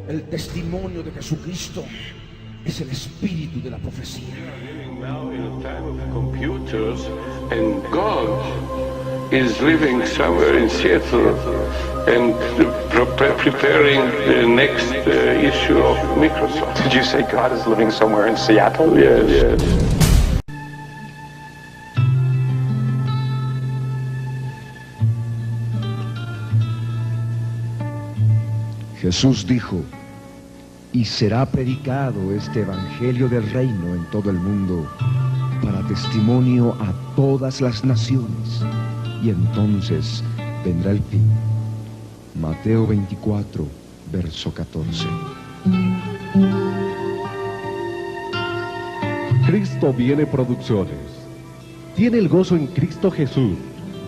El testimonio de Jesucristo es el espíritu de la profecía. Now in a time of computers, and God is living somewhere in Seattle and preparing the next issue of Microsoft. Did you say God is living somewhere in Seattle? Yes, yes. Jesús dijo: y será predicado este evangelio del reino en todo el mundo para testimonio a todas las naciones, y entonces vendrá el fin. Mateo 24, verso 14. Cristo Viene Producciones tiene el gozo en Cristo Jesús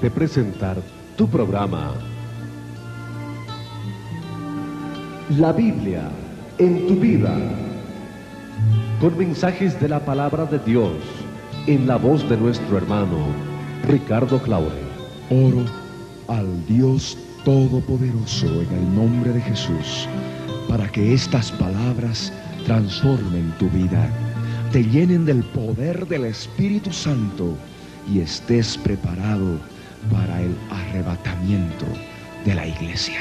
de presentar tu programa La Biblia en tu vida, con mensajes de la palabra de Dios en la voz de nuestro hermano Ricardo Claure. Oro al Dios Todopoderoso en el nombre de Jesús para que estas palabras transformen tu vida, te llenen del poder del Espíritu Santo y estés preparado para el arrebatamiento de la iglesia.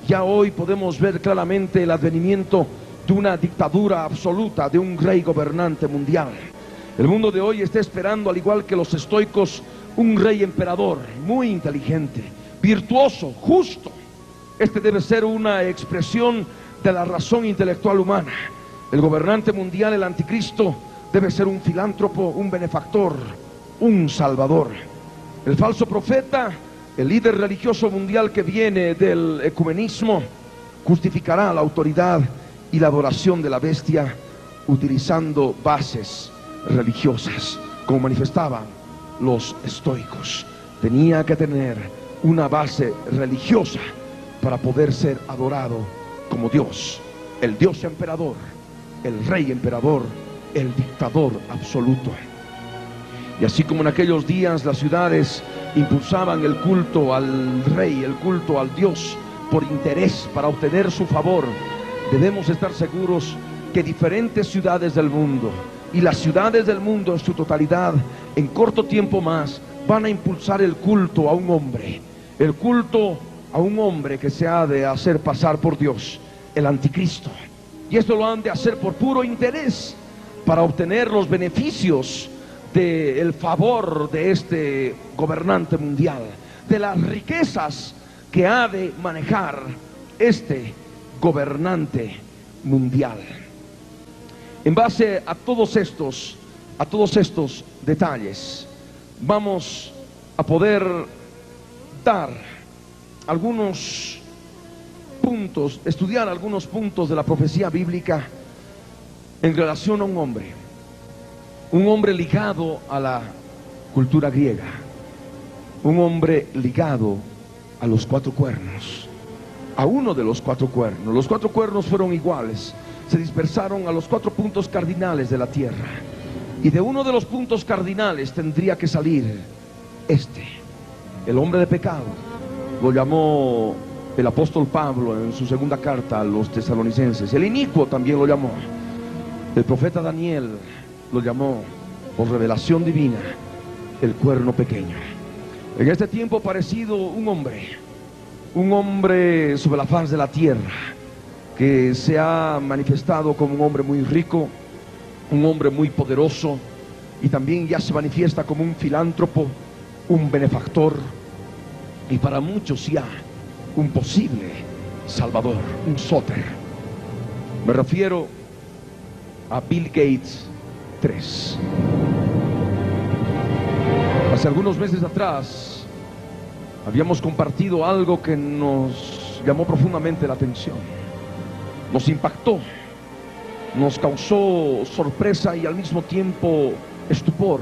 Ya hoy podemos ver claramente el advenimiento de una dictadura absoluta, de un rey gobernante mundial. El mundo de hoy está esperando, al igual que los estoicos, un rey emperador muy inteligente, virtuoso, justo. Este debe ser una expresión de la razón intelectual humana. El gobernante mundial, el anticristo, debe ser un filántropo, un benefactor, un salvador. El falso profeta, el líder religioso mundial que viene del ecumenismo, justificará la autoridad y la adoración de la bestia utilizando bases religiosas, como manifestaban los estoicos. Tenía que tener una base religiosa para poder ser adorado como Dios, el Dios emperador, el rey emperador, el dictador absoluto. Y así como en aquellos días las ciudades impulsaban el culto al rey, el culto al Dios, por interés, para obtener su favor, debemos estar seguros que diferentes ciudades del mundo, y las ciudades del mundo en su totalidad, en corto tiempo más, van a impulsar el culto a un hombre, el culto a un hombre que se ha de hacer pasar por Dios, el anticristo. Y esto lo han de hacer por puro interés, para obtener los beneficios del favor de este gobernante mundial, de las riquezas que ha de manejar este gobernante mundial. En base a todos estos detalles, vamos a poder dar algunos puntos, estudiar algunos puntos de la profecía bíblica en relación a un hombre ligado a la cultura griega, un hombre ligado a los cuatro cuernos, a uno de los cuatro cuernos. Los cuatro cuernos fueron iguales, se dispersaron a los 4 puntos cardinales de la tierra, y de uno de los puntos cardinales tendría que salir el hombre de pecado. Lo llamó el apóstol Pablo en su segunda carta a los tesalonicenses. El inicuo también lo llamó. El profeta Daniel lo llamó, por revelación divina, el cuerno pequeño. En este tiempo parecido un hombre sobre la faz de la tierra, que se ha manifestado como un hombre muy rico, un hombre muy poderoso, y también ya se manifiesta como un filántropo, un benefactor, y para muchos ya un posible salvador, un sóter. Me refiero a Bill Gates III. Hace algunos meses atrás habíamos compartido algo que nos llamó profundamente la atención, nos impactó, nos causó sorpresa y al mismo tiempo estupor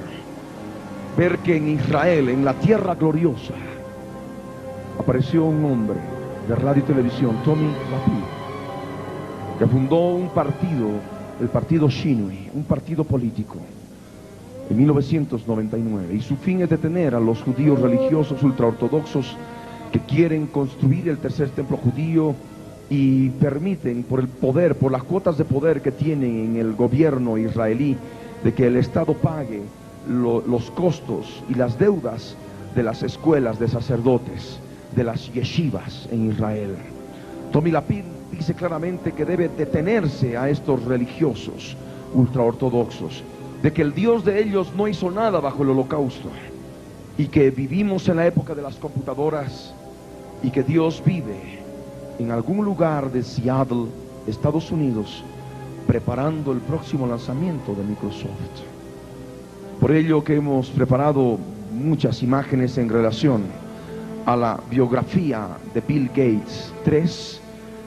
ver que en Israel, en la tierra gloriosa, apareció un hombre de radio y televisión, Tommy Lapid, que fundó un partido, el partido Shinui, un partido político, en 1999, y su fin es detener a los judíos religiosos ultraortodoxos que quieren construir el tercer templo judío y permiten, por el poder, por las cuotas de poder que tienen en el gobierno israelí, de que el Estado pague los costos y las deudas de las escuelas de sacerdotes, de las yeshivas en Israel. Tommy Lapid dice claramente que debe detenerse a estos religiosos ultraortodoxos, de que el Dios de ellos no hizo nada bajo el holocausto, y que vivimos en la época de las computadoras, y que Dios vive en algún lugar de Seattle, Estados Unidos, preparando el próximo lanzamiento de Microsoft. Por ello que hemos preparado muchas imágenes en relación a la biografía de Bill Gates 3,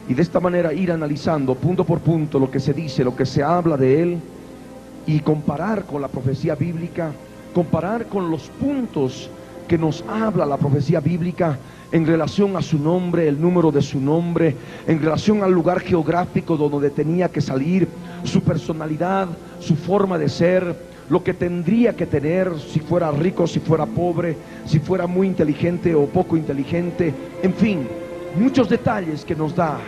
y de esta manera ir analizando punto por punto lo que se dice, lo que se habla de él, y comparar con la profecía bíblica, comparar con los puntos que nos habla la profecía bíblica en relación a su nombre, el número de su nombre, en relación al lugar geográfico donde tenía que salir, su personalidad, su forma de ser, lo que tendría que tener, si fuera rico, si fuera pobre, si fuera muy inteligente o poco inteligente, en fin, muchos detalles que nos da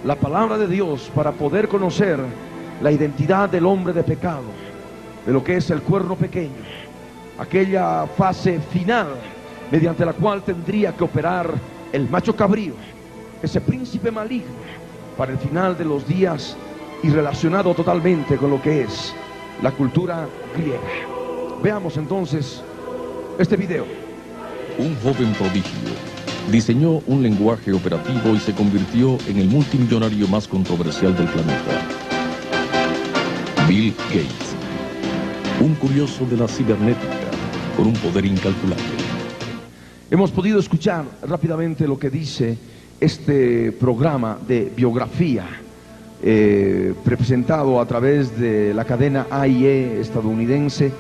la palabra de Dios para poder conocer la identidad del hombre de pecado, de lo que es el cuerno pequeño, aquella fase final mediante la cual tendría que operar el macho cabrío, ese príncipe maligno, para el final de los días, y relacionado totalmente con lo que es la cultura griega. Veamos entonces este video. Un joven prodigio diseñó un lenguaje operativo y se convirtió en el multimillonario más controversial del planeta. Bill Gates, un curioso de la cibernética con un poder incalculable. Hemos podido escuchar rápidamente lo que dice este programa de biografía presentado a través de la cadena AIE estadounidense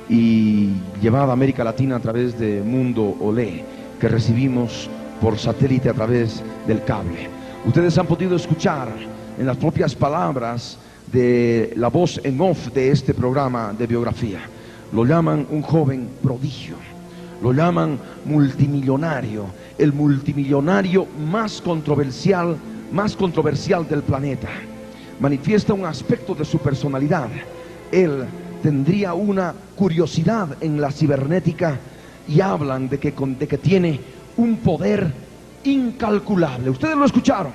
y llevada a América Latina a través de Mundo Olé, que recibimos por satélite a través del cable. Ustedes han podido escuchar en las propias palabras de la voz en off de este programa de biografía. Lo llaman un joven prodigio, lo llaman multimillonario, el multimillonario más controversial del planeta. Manifiesta un aspecto de su personalidad. Él tendría una curiosidad en la cibernética y hablan de que tiene un poder incalculable. Ustedes lo escucharon.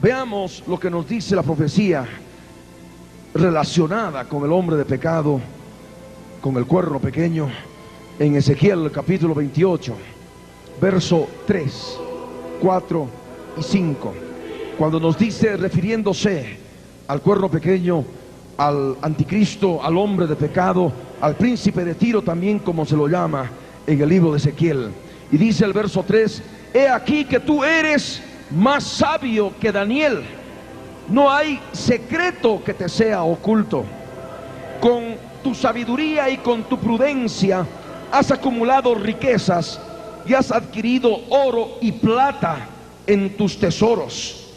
Veamos lo que nos dice la profecía relacionada con el hombre de pecado, con el cuerno pequeño, en Ezequiel capítulo 28, verso 3, 4 y 5, cuando nos dice, refiriéndose al cuerno pequeño, al anticristo, al hombre de pecado, al príncipe de Tiro también, como se lo llama en el libro de Ezequiel. Y dice el verso 3, he aquí que tú eres más sabio que Daniel, no hay secreto que te sea oculto. Con tu sabiduría y con tu prudencia has acumulado riquezas y has adquirido oro y plata en tus tesoros.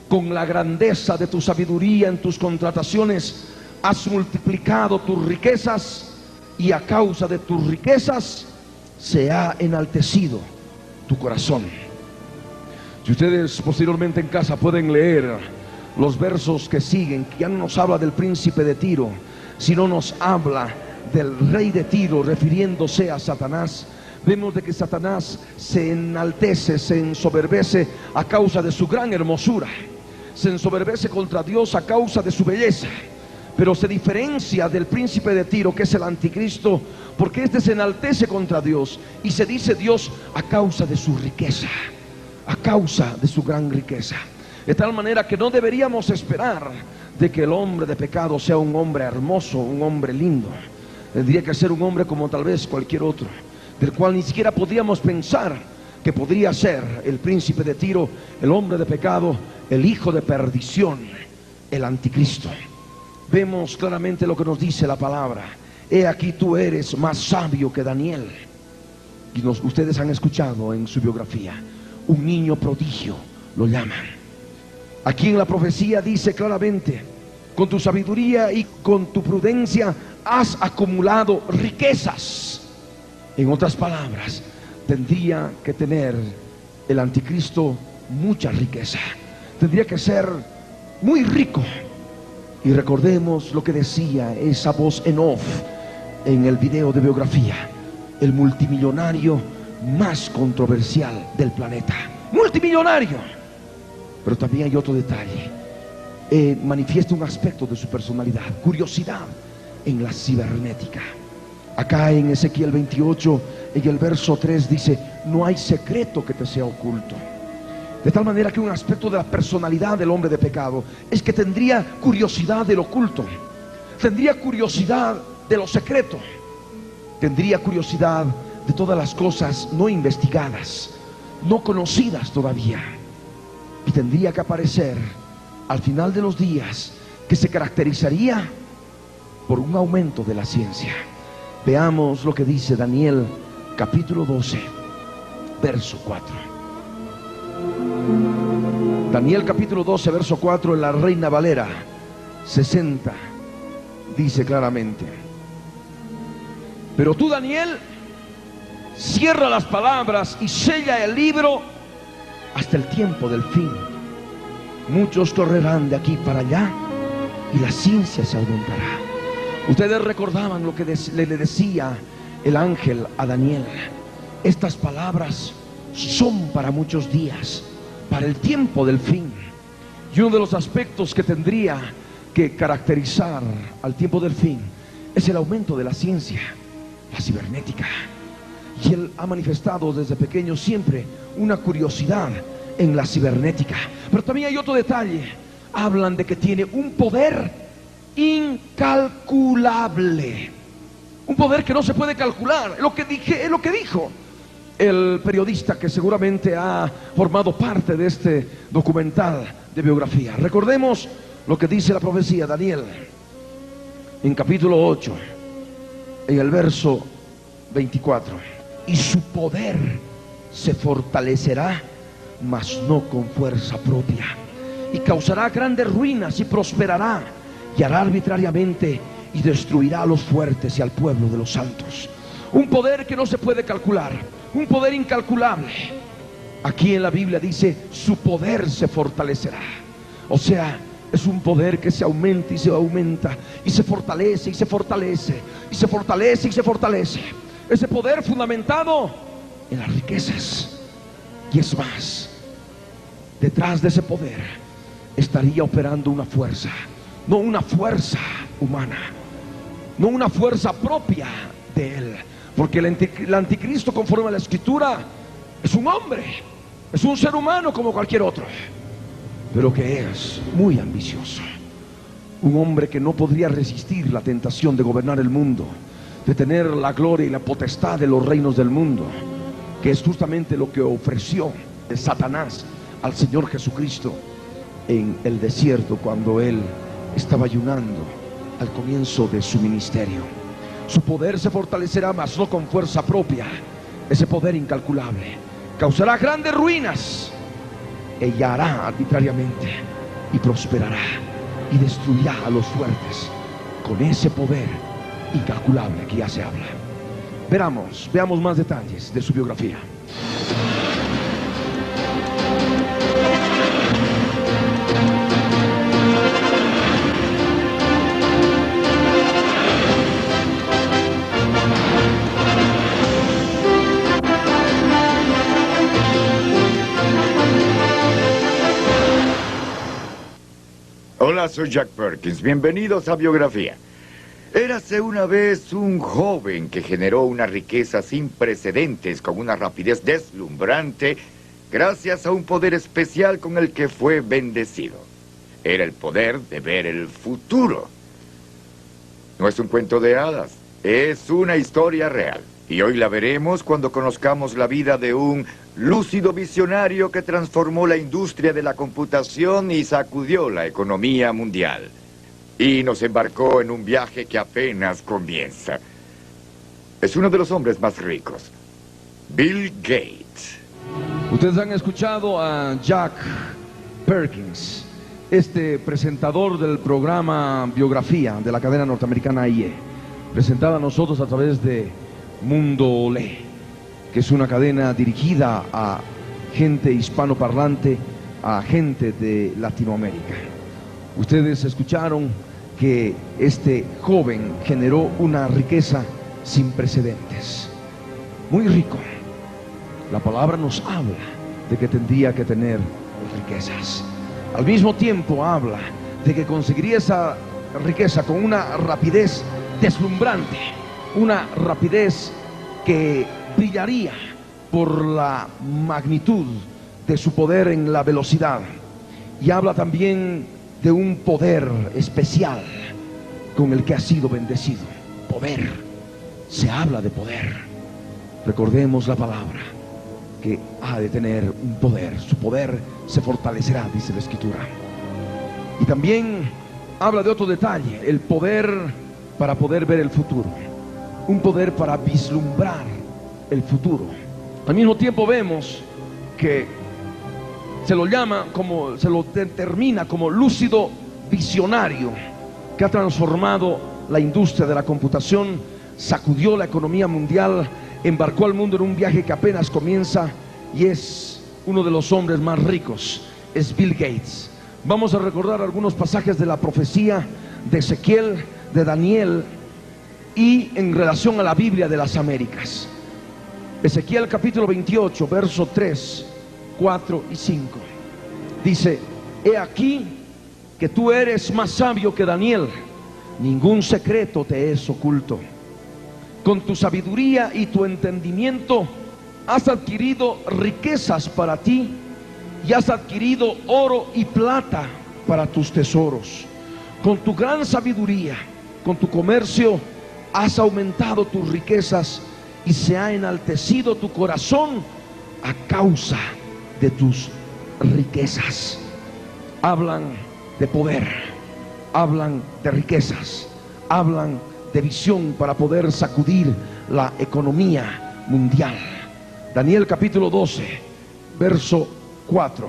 Con la grandeza de tu sabiduría en tus contrataciones has multiplicado tus riquezas, y a causa de tus riquezas se ha enaltecido tu corazón. Si ustedes posteriormente en casa pueden leer los versos que siguen, que ya no nos habla del príncipe de Tiro, sino nos habla del rey de Tiro, refiriéndose a Satanás. Vemos de que Satanás se enaltece, se ensoberbece a causa de su gran hermosura, se ensoberbece contra Dios a causa de su belleza, pero se diferencia del príncipe de Tiro, que es el anticristo, porque este se enaltece contra Dios, y se dice Dios a causa de su riqueza, a causa de su gran riqueza. De tal manera que no deberíamos esperar de que el hombre de pecado sea un hombre hermoso, un hombre lindo. Tendría que ser un hombre como tal vez cualquier otro, del cual ni siquiera podríamos pensar que podría ser el príncipe de Tiro, el hombre de pecado, el hijo de perdición, el anticristo. Vemos claramente lo que nos dice la palabra. He aquí tú eres más sabio que Daniel. Y ustedes han escuchado en su biografía, un niño prodigio lo llaman. Aquí en la profecía dice claramente, con tu sabiduría y con tu prudencia has acumulado riquezas. En otras palabras, tendría que tener el anticristo mucha riqueza, tendría que ser muy rico. Y recordemos lo que decía esa voz en off en el video de biografía: el multimillonario más controversial del planeta. Multimillonario. Pero también hay otro detalle. Manifiesta un aspecto de su personalidad: curiosidad en la cibernética. Acá en Ezequiel 28, en el verso 3 dice: no hay secreto que te sea oculto. De tal manera que un aspecto de la personalidad del hombre de pecado es que tendría curiosidad del oculto, tendría curiosidad de lo secreto, tendría curiosidad de todas las cosas no investigadas, no conocidas todavía. Y tendría que aparecer al final de los días, que se caracterizaría por un aumento de la ciencia. Veamos lo que dice Daniel capítulo 12, verso 4. Daniel capítulo 12, verso 4, en la Reina Valera 60, dice claramente: pero tú, Daniel, cierra las palabras y sella el libro hasta el tiempo del fin. Muchos correrán de aquí para allá y la ciencia se aumentará. Ustedes recordaban lo que le decía el ángel a Daniel: estas palabras son para muchos días, para el tiempo del fin. Y uno de los aspectos que tendría que caracterizar al tiempo del fin es el aumento de la ciencia, la cibernética. Y él ha manifestado desde pequeño siempre una curiosidad en la cibernética. Pero también hay otro detalle: hablan de que tiene un poder incalculable, un poder que no se puede calcular. Es lo que dijo el periodista que seguramente ha formado parte de este documental de biografía. Recordemos lo que dice la profecía Daniel en capítulo 8, en el verso 24: y su poder se fortalecerá, mas no con fuerza propia, y causará grandes ruinas y prosperará, y hará arbitrariamente y destruirá a los fuertes y al pueblo de los santos. Un poder que no se puede calcular, un poder incalculable. Aquí en la Biblia dice: su poder se fortalecerá. O sea, es un poder que se aumenta y se aumenta, y se fortalece y se fortalece, y se fortalece y se fortalece. Ese poder fundamentado en las riquezas. Y es más, detrás de ese poder estaría operando una fuerza, no una fuerza humana, no una fuerza propia de él. Porque el anticristo, conforme a la escritura, es un hombre, es un ser humano como cualquier otro, pero que es muy ambicioso. Un hombre que no podría resistir la tentación de gobernar el mundo, de tener la gloria y la potestad de los reinos del mundo, que es justamente lo que ofreció Satanás al Señor Jesucristo en el desierto, cuando él estaba ayunando al comienzo de su ministerio. Su poder se fortalecerá, mas no con fuerza propia. Ese poder incalculable causará grandes ruinas, ella hará arbitrariamente y prosperará y destruirá a los fuertes con ese poder incalculable que ya se habla. Veamos más detalles de su biografía. Hola, soy Jack Perkins. Bienvenidos a Biografía. Érase una vez un joven que generó una riqueza sin precedentes con una rapidez deslumbrante gracias a un poder especial con el que fue bendecido. Era el poder de ver el futuro. No es un cuento de hadas, es una historia real. Y hoy la veremos cuando conozcamos la vida de un lúcido visionario que transformó la industria de la computación y sacudió la economía mundial. Y nos embarcó en un viaje que apenas comienza. Es uno de los hombres más ricos, Bill Gates. Ustedes han escuchado a Jack Perkins, este presentador del programa Biografía de la cadena norteamericana IE. presentada a nosotros a través de Mundo Olé, que es una cadena dirigida a gente hispanoparlante, a gente de Latinoamérica. Ustedes escucharon que este joven generó una riqueza sin precedentes, muy rico. La palabra nos habla de que tendría que tener riquezas. Al mismo tiempo habla de que conseguiría esa riqueza con una rapidez deslumbrante, una rapidez que brillaría por la magnitud de su poder en la velocidad. Y habla también de un poder especial con el que ha sido bendecido. Poder, se habla de poder. Recordemos la palabra, que ha de tener un poder. Su poder se fortalecerá, dice la Escritura. Y también habla de otro detalle: el poder para poder ver el futuro, un poder para vislumbrar el futuro. Al mismo tiempo vemos que se lo llama, como se lo determina como lúcido visionario, que ha transformado la industria de la computación, sacudió la economía mundial, embarcó al mundo en un viaje que apenas comienza, y es uno de los hombres más ricos, es Bill Gates. Vamos a recordar algunos pasajes de la profecía de Ezequiel, de Daniel, y en relación a la Biblia de las Américas. Ezequiel capítulo 28, verso 3, 4 y 5. Dice: he aquí que tú eres más sabio que Daniel, ningún secreto te es oculto. Con tu sabiduría y tu entendimiento has adquirido riquezas para ti, y has adquirido oro y plata para tus tesoros. Con tu gran sabiduría, con tu comercio, has aumentado tus riquezas, y se ha enaltecido tu corazón a causa de tus riquezas. Hablan de poder, hablan de riquezas, hablan de visión para poder sacudir la economía mundial. Daniel capítulo 12, verso 4,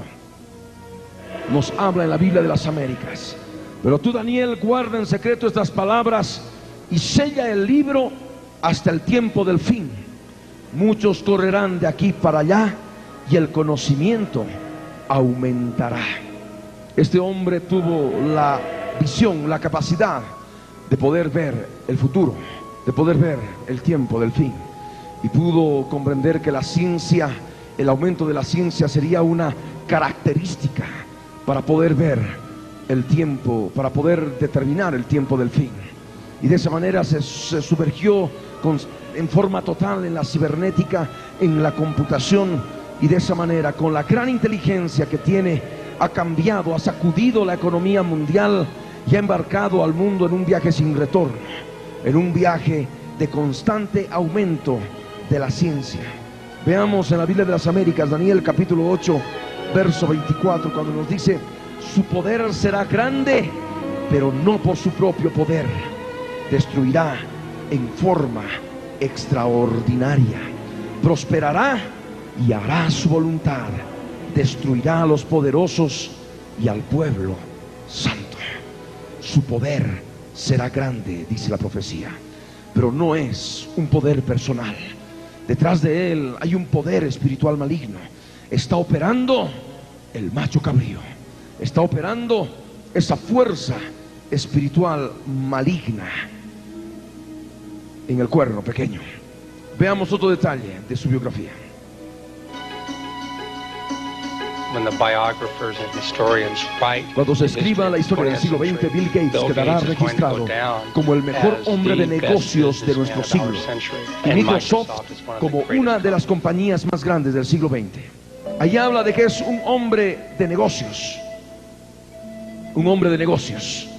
nos habla en la Biblia de las Américas: pero tú, Daniel, guarda en secreto estas palabras y sella el libro hasta el tiempo del fin. Muchos correrán de aquí para allá, y el conocimiento aumentará. Este hombre tuvo la visión, la capacidad de poder ver el futuro, de poder ver el tiempo del fin, y pudo comprender que la ciencia, el aumento de la ciencia sería una característica para poder ver el tiempo, para poder determinar el tiempo del fin. Y de esa manera se sumergió en forma total en la cibernética, en la computación, y de esa manera, con la gran inteligencia que tiene, ha cambiado, ha sacudido la economía mundial y ha embarcado al mundo en un viaje sin retorno, en un viaje de constante aumento de la ciencia. Veamos en la Biblia de las Américas, Daniel capítulo 8, verso 24, cuando nos dice: su poder será grande, pero no por su propio poder. Destruirá en forma extraordinaria, prosperará y hará su voluntad, destruirá a los poderosos y al pueblo santo. Su poder será grande, dice la profecía, pero no es un poder personal. Detrás de él hay un poder espiritual maligno. Está operando el macho cabrío, está operando esa fuerza espiritual maligna en el cuerno pequeño. Veamos otro detalle de su biografía. Cuando se escriba la historia del siglo XX, Bill Gates quedará registrado como el mejor hombre de negocios de nuestro siglo, y Microsoft como una de las compañías más grandes del siglo XX. Ahí habla de que es un hombre de negocios, un hombre de negocios,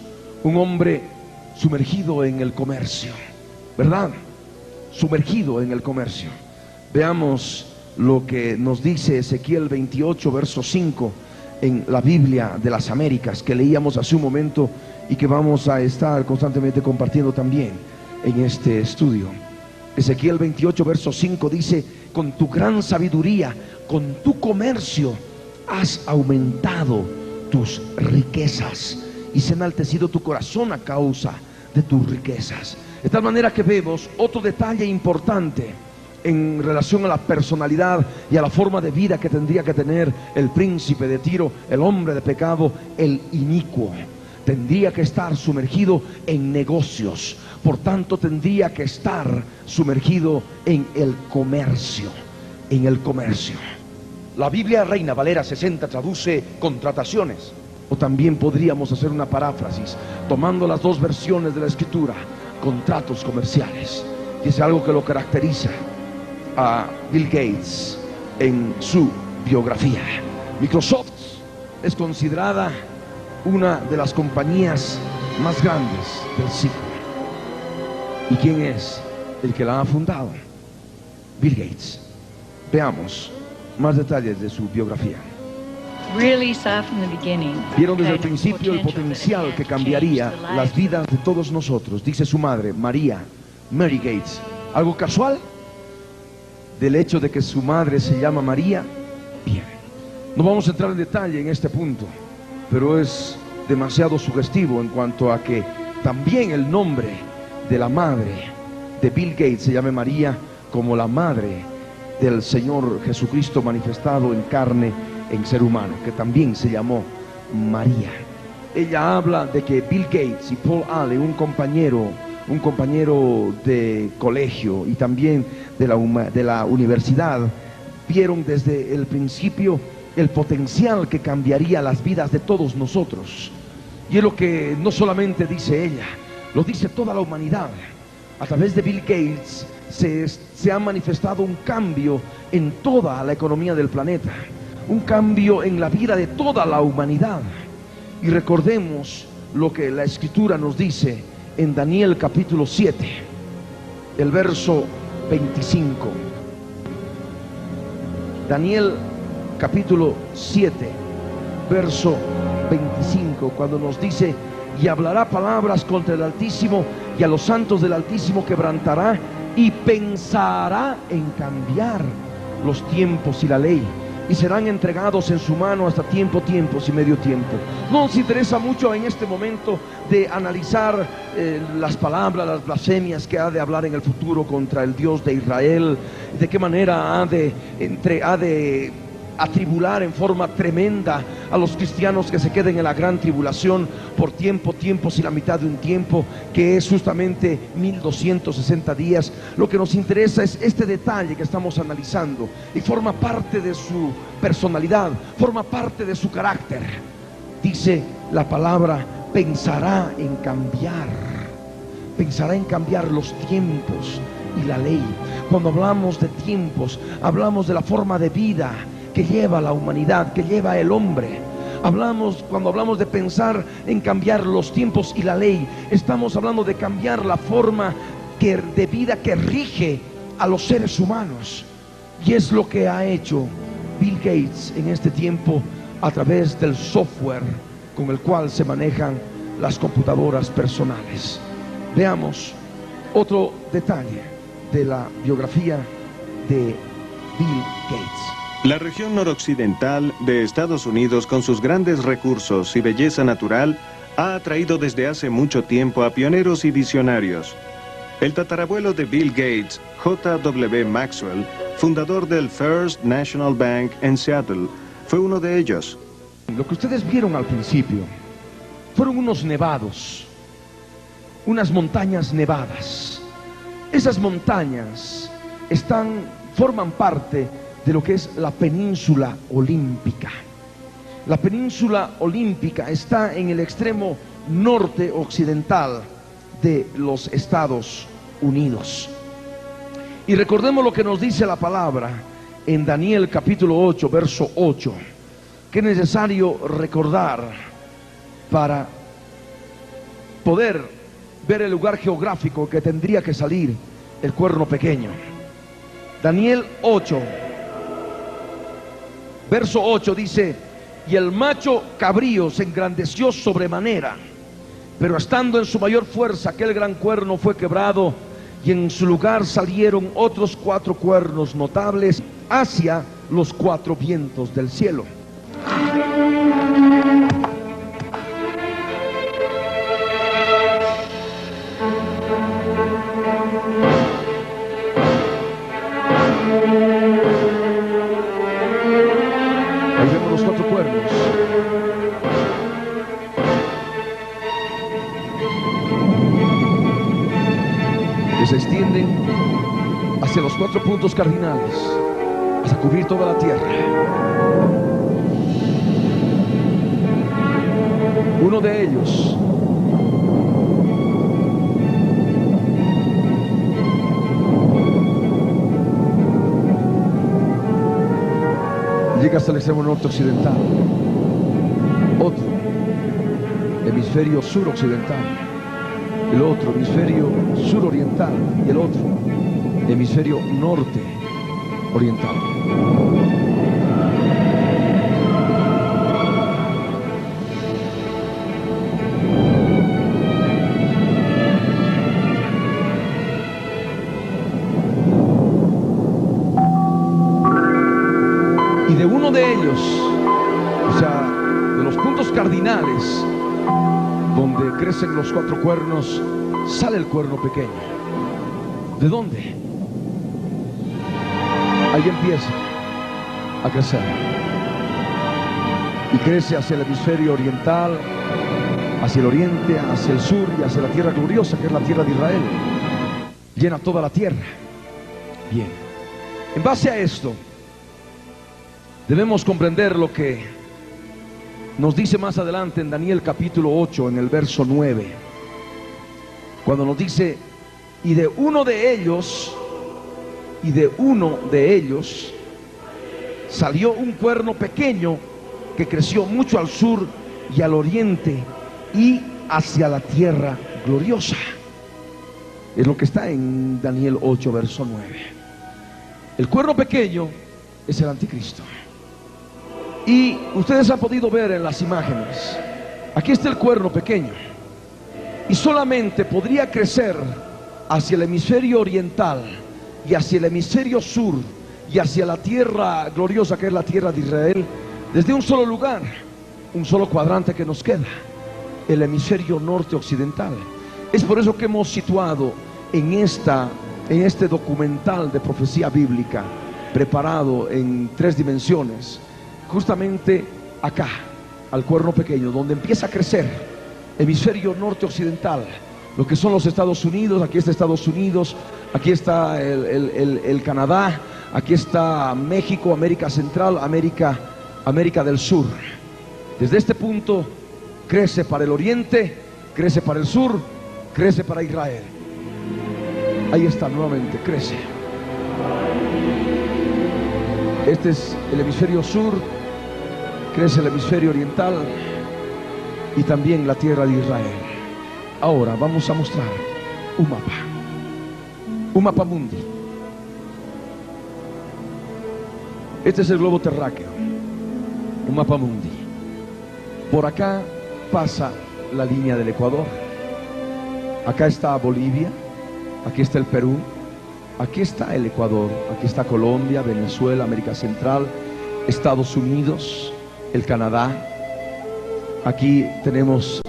un hombre sumergido en el comercio, ¿verdad? Sumergido en el comercio. Veamos lo que nos dice Ezequiel 28, verso 5, en la Biblia de las Américas, que leíamos hace un momento y que vamos a estar constantemente compartiendo también en este estudio. Ezequiel 28, verso 5 dice: con tu gran sabiduría, con tu comercio, has aumentado tus riquezas, y se ha enaltecido tu corazón a causa de tus riquezas. De tal manera que vemos otro detalle importante en relación a la personalidad y a la forma de vida que tendría que tener el príncipe de Tiro, el hombre de pecado, el inicuo. Tendría que estar sumergido en negocios, por tanto tendría que estar sumergido en el comercio, La Biblia Reina Valera 60 traduce contrataciones, o también podríamos hacer una paráfrasis tomando las dos versiones de la Escritura, contratos comerciales, que es algo que lo caracteriza a Bill Gates en su biografía. Microsoft es considerada una de las compañías más grandes del siglo. ¿Y quién es el que la ha fundado? Bill Gates. Veamos más detalles de su biografía. Vieron desde el principio el potencial que cambiaría las vidas de todos nosotros. Dice su madre, Mary Gates. ¿Algo casual? Del hecho de que su madre se llama María. Bien, no vamos a entrar en detalle en este punto, pero es demasiado sugestivo en cuanto a que también el nombre de la madre de Bill Gates se llame María, como la madre del Señor Jesucristo manifestado en carne, en ser humano, que también se llamó María. Ella habla de que Bill Gates y Paul Allen, un compañero de colegio y también de la universidad, vieron desde el principio el potencial que cambiaría las vidas de todos nosotros. Y es lo que no solamente dice ella, lo dice toda la humanidad. A través de Bill Gates se ha manifestado un cambio en toda la economía del planeta, un cambio en la vida de toda la humanidad. Y recordemos lo que la Escritura nos dice en Daniel capítulo 7, el verso 25. Daniel capítulo 7, verso 25, cuando nos dice: y hablará palabras contra el Altísimo, y a los santos del Altísimo quebrantará, y pensará en cambiar los tiempos y la ley, y serán entregados en su mano hasta tiempos y medio tiempo. No nos interesa mucho en este momento de analizar las palabras, las blasfemias que ha de hablar en el futuro contra el Dios de Israel, de qué manera ha de atribular en forma tremenda a los cristianos que se queden en la gran tribulación por tiempos y la mitad de un tiempo, que es justamente 1260 días. Lo que nos interesa es este detalle que estamos analizando, y forma parte de su personalidad, forma parte de su carácter. Dice la palabra: pensará en cambiar los tiempos y la ley. Cuando hablamos de tiempos, hablamos de la forma de vida que lleva la humanidad, que lleva el hombre. Cuando hablamos de pensar en cambiar los tiempos y la ley, estamos hablando de cambiar la forma de vida que rige a los seres humanos. Y es lo que ha hecho Bill Gates en este tiempo a través del software con el cual se manejan las computadoras personales. Veamos otro detalle de la biografía de Bill Gates. La región noroccidental de Estados Unidos, con sus grandes recursos y belleza natural, ha atraído desde hace mucho tiempo a pioneros y visionarios. El tatarabuelo de Bill Gates, J.W. Maxwell, fundador del First National Bank en Seattle, fue uno de ellos. Lo que ustedes vieron al principio fueron unos nevados, unas montañas nevadas. Esas montañas forman parte de lo que es la península olímpica. La península olímpica está en el extremo norte occidental de los Estados Unidos. Y recordemos lo que nos dice la palabra en Daniel capítulo 8, verso 8, que es necesario recordar para poder ver el lugar geográfico que tendría que salir el cuerno pequeño. Daniel 8, verso 8 dice: y el macho cabrío se engrandeció sobremanera, pero estando en su mayor fuerza aquel gran cuerno fue quebrado, y en su lugar salieron otros 4 cuernos notables hacia los 4 vientos del cielo. los cuatro cuernos. Que se extienden hacia los 4 puntos cardinales, hasta cubrir toda la tierra. Uno de ellos llega hasta el extremo norte occidental, otro hemisferio sur occidental, el otro hemisferio sur oriental y el otro hemisferio norte oriental. Y de uno de ellos, o sea, de los puntos cardinales donde crecen los 4 cuernos, sale el cuerno pequeño. ¿De dónde? Ahí empieza a crecer. Y crece hacia el hemisferio oriental, hacia el oriente, hacia el sur y hacia la tierra gloriosa, que es la tierra de Israel. Llena toda la tierra. Bien. En base a esto, debemos comprender lo que nos dice más adelante en Daniel capítulo 8, en el verso 9, cuando nos dice: y de uno de ellos salió un cuerno pequeño que creció mucho al sur y al oriente y hacia la tierra gloriosa. Es lo que está en Daniel 8, verso 9. El cuerno pequeño es el anticristo. Y ustedes han podido ver en las imágenes, aquí está el cuerno pequeño, y solamente podría crecer hacia el hemisferio oriental y hacia el hemisferio sur y hacia la tierra gloriosa, que es la tierra de Israel, desde un solo lugar, un solo cuadrante que nos queda, el hemisferio norte occidental. Es por eso que hemos situado en este documental de profecía bíblica, preparado en 3 dimensiones, justamente acá, al cuerno pequeño, donde empieza a crecer, hemisferio norte occidental, lo que son los Estados Unidos. Aquí está Estados Unidos, aquí está el Canadá, aquí está México, América Central, América del Sur. Desde este punto crece para el oriente, crece para el sur, crece para Israel. Ahí está nuevamente, crece. Este es el hemisferio sur, crece el hemisferio oriental y también la tierra de Israel. Ahora vamos a mostrar un mapa mundi. Este es el globo terráqueo, un mapa mundi. Por acá pasa la línea del Ecuador. Acá está Bolivia, aquí está el Perú, aquí está el Ecuador, aquí está Colombia, Venezuela, América Central, Estados Unidos, el Canadá. Aquí tenemos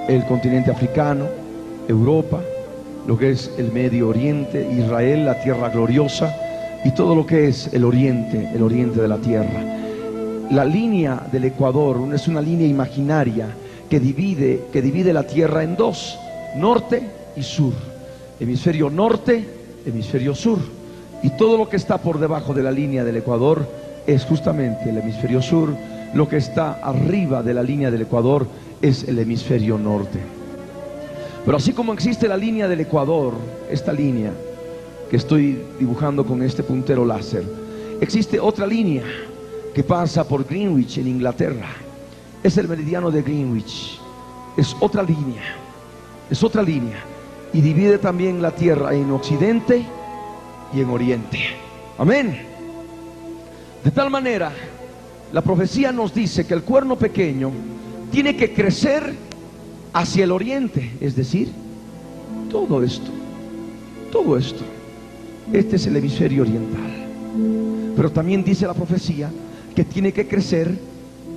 el continente africano, Europa, lo que es el Medio Oriente, Israel, la tierra gloriosa, y todo lo que es el oriente de la tierra. La línea del Ecuador es una línea imaginaria que divide la tierra en 2, norte y sur, hemisferio norte, hemisferio sur, y todo lo que está por debajo de la línea del Ecuador es justamente el hemisferio sur. Lo que está arriba de la línea del Ecuador es el hemisferio norte. Pero así como existe la línea del Ecuador, esta línea que estoy dibujando con este puntero láser, existe otra línea que pasa por Greenwich en Inglaterra. Es el meridiano de Greenwich. Es otra línea, y divide también la tierra en occidente y en oriente. Amén. De tal manera, la profecía nos dice que el cuerno pequeño tiene que crecer hacia el oriente, es decir, todo esto, este es el hemisferio oriental. Pero también dice la profecía que tiene que crecer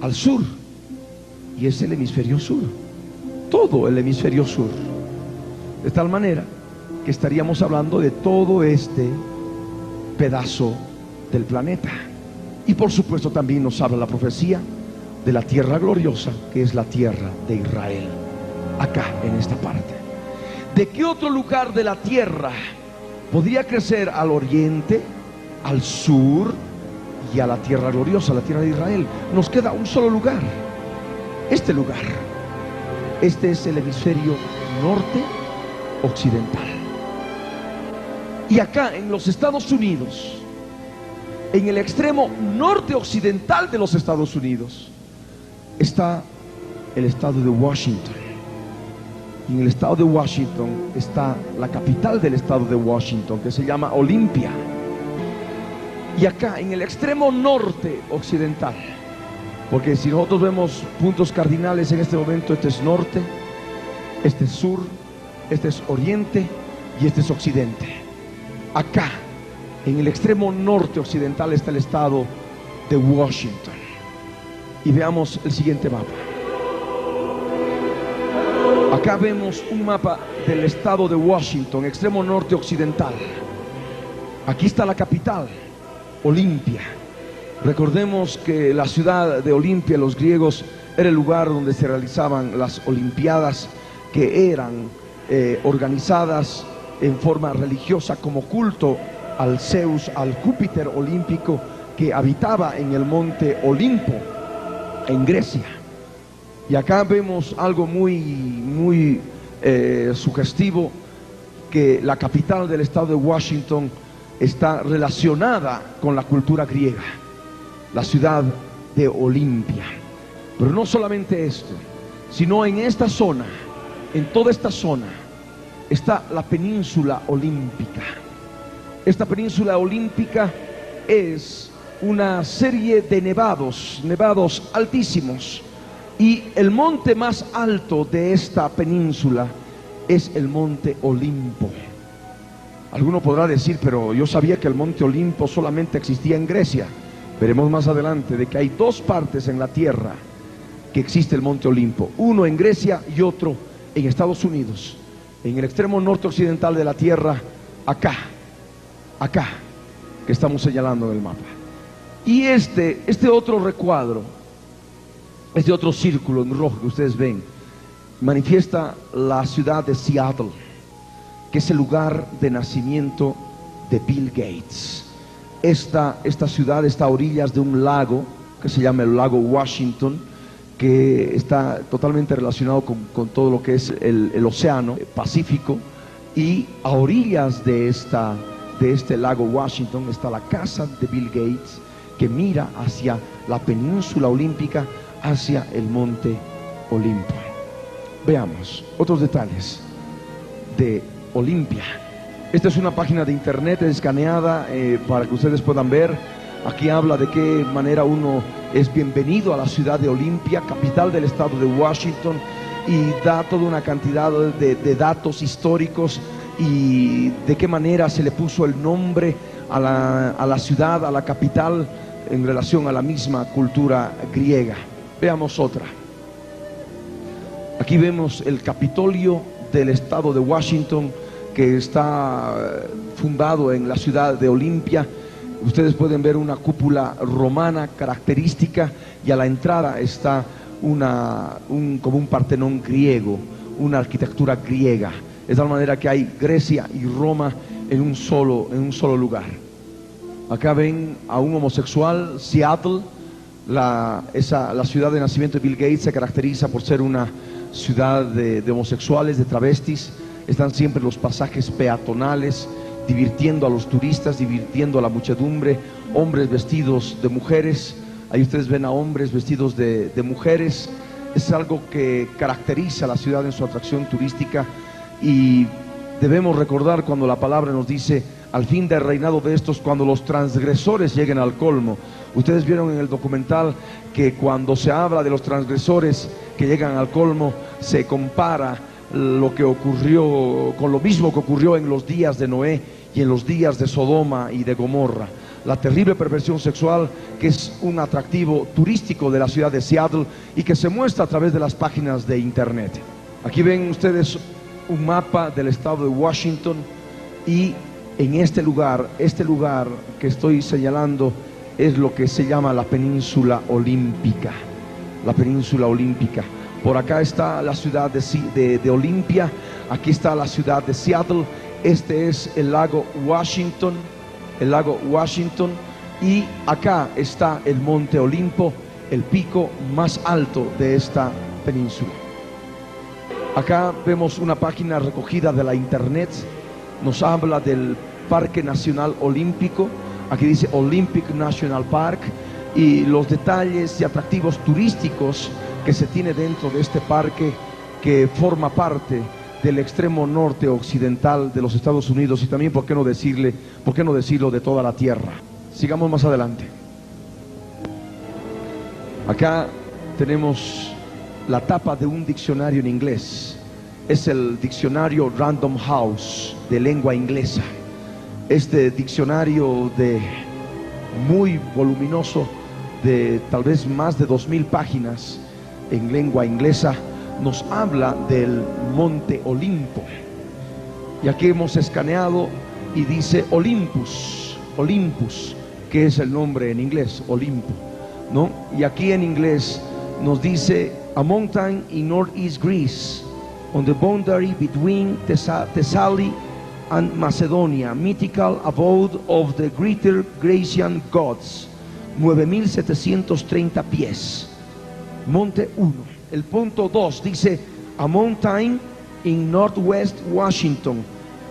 al sur, y es el hemisferio sur, todo el hemisferio sur. De tal manera que estaríamos hablando de todo este pedazo del planeta. Y por supuesto también nos habla la profecía de la tierra gloriosa, que es la tierra de Israel, acá en esta parte. ¿De qué otro lugar de la tierra podría crecer al oriente, al sur y a la tierra gloriosa, la tierra de Israel? Nos queda un solo lugar, este lugar. Este es el hemisferio norte occidental. Y acá en los Estados Unidos, en el extremo norte occidental de los Estados Unidos, está el estado de Washington. Y en el estado de Washington está la capital del estado de Washington, que se llama Olympia. Y acá en el extremo norte occidental, porque si nosotros vemos puntos cardinales en este momento, este es norte, este es sur, este es oriente y este es occidente. Acá en el extremo norte occidental está el estado de Washington. Y veamos el siguiente mapa. Acá vemos un mapa del estado de Washington, extremo norte occidental. Aquí está la capital, Olimpia. Recordemos que la ciudad de Olimpia, los griegos, era el lugar donde se realizaban las olimpiadas, que eran organizadas en forma religiosa como culto al Zeus, al Júpiter olímpico, que habitaba en el monte Olimpo, en Grecia. Y acá vemos algo muy sugestivo, que la capital del estado de Washington está relacionada con la cultura griega, la ciudad de Olimpia. Pero no solamente esto, sino en esta zona, en toda esta zona, está la península olímpica. Esta península olímpica es una serie de nevados altísimos, y el monte más alto de esta península es el monte Olimpo. Alguno podrá decir, pero yo sabía que el monte Olimpo solamente existía en Grecia. Veremos más adelante de que hay dos partes en la tierra que existe el monte Olimpo, uno en Grecia y otro en Estados Unidos, en el extremo norte occidental de la tierra, acá que estamos señalando en el mapa. Y este otro recuadro, este otro círculo en rojo que ustedes ven, manifiesta la ciudad de Seattle, que es el lugar de nacimiento de Bill Gates. Esta ciudad está a orillas de un lago que se llama el lago Washington, que está totalmente relacionado con todo lo que es el océano Pacífico. Y a orillas de este lago Washington está la casa de Bill Gates, que mira hacia la península olímpica, hacia el monte Olimpo. Veamos otros detalles de Olimpia. Esta es una página de internet escaneada para que ustedes puedan ver. Aquí habla de qué manera uno es bienvenido a la ciudad de Olimpia, capital del estado de Washington, y da toda una cantidad de datos históricos y de qué manera se le puso el nombre a la ciudad, a la capital, en relación a la misma cultura griega. Veamos otra. Aquí vemos el Capitolio del estado de Washington, que está fundado en la ciudad de Olimpia. Ustedes pueden ver una cúpula romana característica, y a la entrada está como un Partenón griego, una arquitectura griega, de tal manera que hay Grecia y Roma en un solo lugar. Acá ven a un homosexual. Seattle, la ciudad de nacimiento de Bill Gates, se caracteriza por ser una ciudad de homosexuales, de travestis. Están siempre los pasajes peatonales, divirtiendo a los turistas, divirtiendo a la muchedumbre, hombres vestidos de mujeres. Ahí ustedes ven a hombres vestidos de mujeres. Es algo que caracteriza a la ciudad en su atracción turística, y debemos recordar cuando la palabra nos dice: al fin del reinado de estos, cuando los transgresores lleguen al colmo. Ustedes vieron en el documental que cuando se habla de los transgresores que llegan al colmo, se compara lo que ocurrió con lo mismo que ocurrió en los días de Noé y en los días de Sodoma y de Gomorra. La terrible perversión sexual, que es un atractivo turístico de la ciudad de Seattle y que se muestra a través de las páginas de internet. Aquí ven ustedes un mapa del estado de Washington, y en este lugar que estoy señalando es lo que se llama la península olímpica. La península olímpica. Por acá está la ciudad de Olimpia, aquí está la ciudad de Seattle, este es el lago Washington, y acá está el monte Olimpo, el pico más alto de esta península. Acá vemos una página recogida de la internet, nos habla del Parque Nacional Olímpico, aquí dice Olympic National Park, y los detalles y atractivos turísticos que se tiene dentro de este parque, que forma parte del extremo norte occidental de los Estados Unidos, y también, ¿por qué no decirlo, de toda la tierra? Sigamos más adelante. Acá tenemos la tapa de un diccionario en inglés. Es el diccionario Random House de lengua inglesa. Este diccionario muy voluminoso, de tal vez más de 2000 páginas en lengua inglesa, nos habla del monte Olimpo. Y aquí hemos escaneado y dice Olympus, que es el nombre en inglés, Olimpo, ¿no? Y aquí en inglés nos dice a mountain in northeast Greece, on the boundary between Thessaly and Macedonia, mythical abode of the greater Grecian gods, 9.730 pies. Monte 1. El punto 2 dice a mountain in northwest Washington,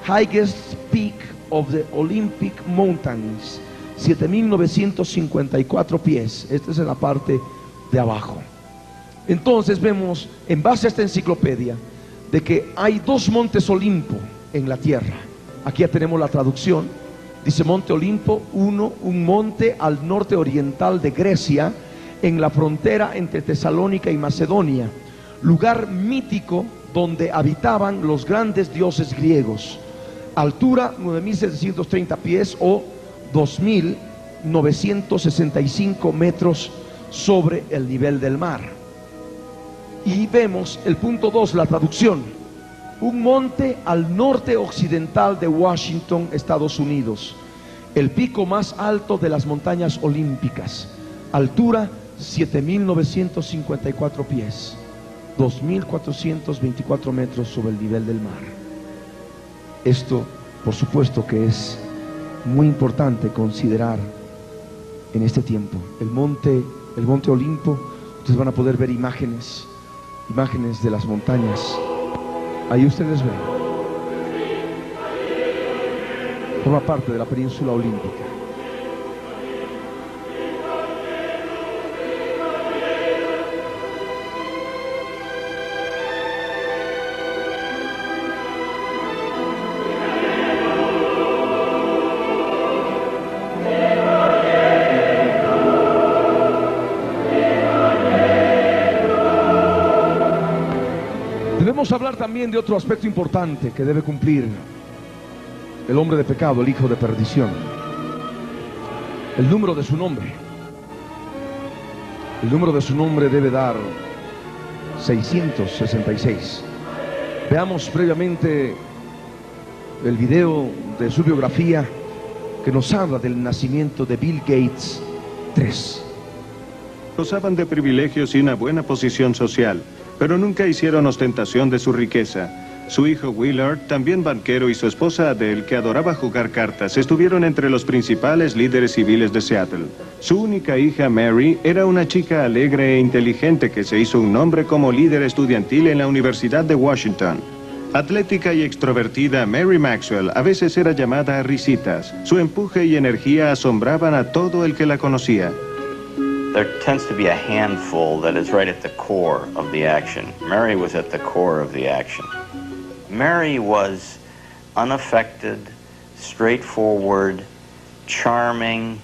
highest peak of the Olympic Mountains, 7.954 pies. Esta es en la parte de abajo. Entonces vemos, en base a esta enciclopedia, de que hay dos montes Olimpo en la tierra. Aquí ya tenemos la traducción. Dice Monte Olimpo, un monte al norte oriental de Grecia, en la frontera entre Tesalónica y Macedonia, lugar mítico donde habitaban los grandes dioses griegos. Altura 9.730 pies o 2.965 metros sobre el nivel del mar. Y vemos el punto 2, la traducción: un monte al norte occidental de Washington, Estados Unidos, el pico más alto de las montañas olímpicas, altura 7.954 pies, 2.424 metros sobre el nivel del mar. Esto, por supuesto, que es muy importante considerar en este tiempo. El monte Olimpo, ustedes van a poder ver imágenes de las montañas. Ahí ustedes ven, forma parte de la península olímpica. Debemos hablar también de otro aspecto importante que debe cumplir el hombre de pecado, el hijo de perdición. El número de su nombre. El número de su nombre debe dar 666. Veamos previamente el video de su biografía, que nos habla del nacimiento de Bill Gates 3. Gozaban de privilegios y una buena posición social, pero nunca hicieron ostentación de su riqueza. Su hijo Willard, también banquero, y su esposa Adele, que adoraba jugar cartas, estuvieron entre los principales líderes civiles de Seattle. Su única hija, Mary, era una chica alegre e inteligente que se hizo un nombre como líder estudiantil en la Universidad de Washington. Atlética y extrovertida, Mary Maxwell a veces era llamada a risitas. Su empuje y energía asombraban a todo el que la conocía. There tends to be a handful that is right at the core of the action. Mary was at the core of the action. Mary was unaffected, straightforward, charming,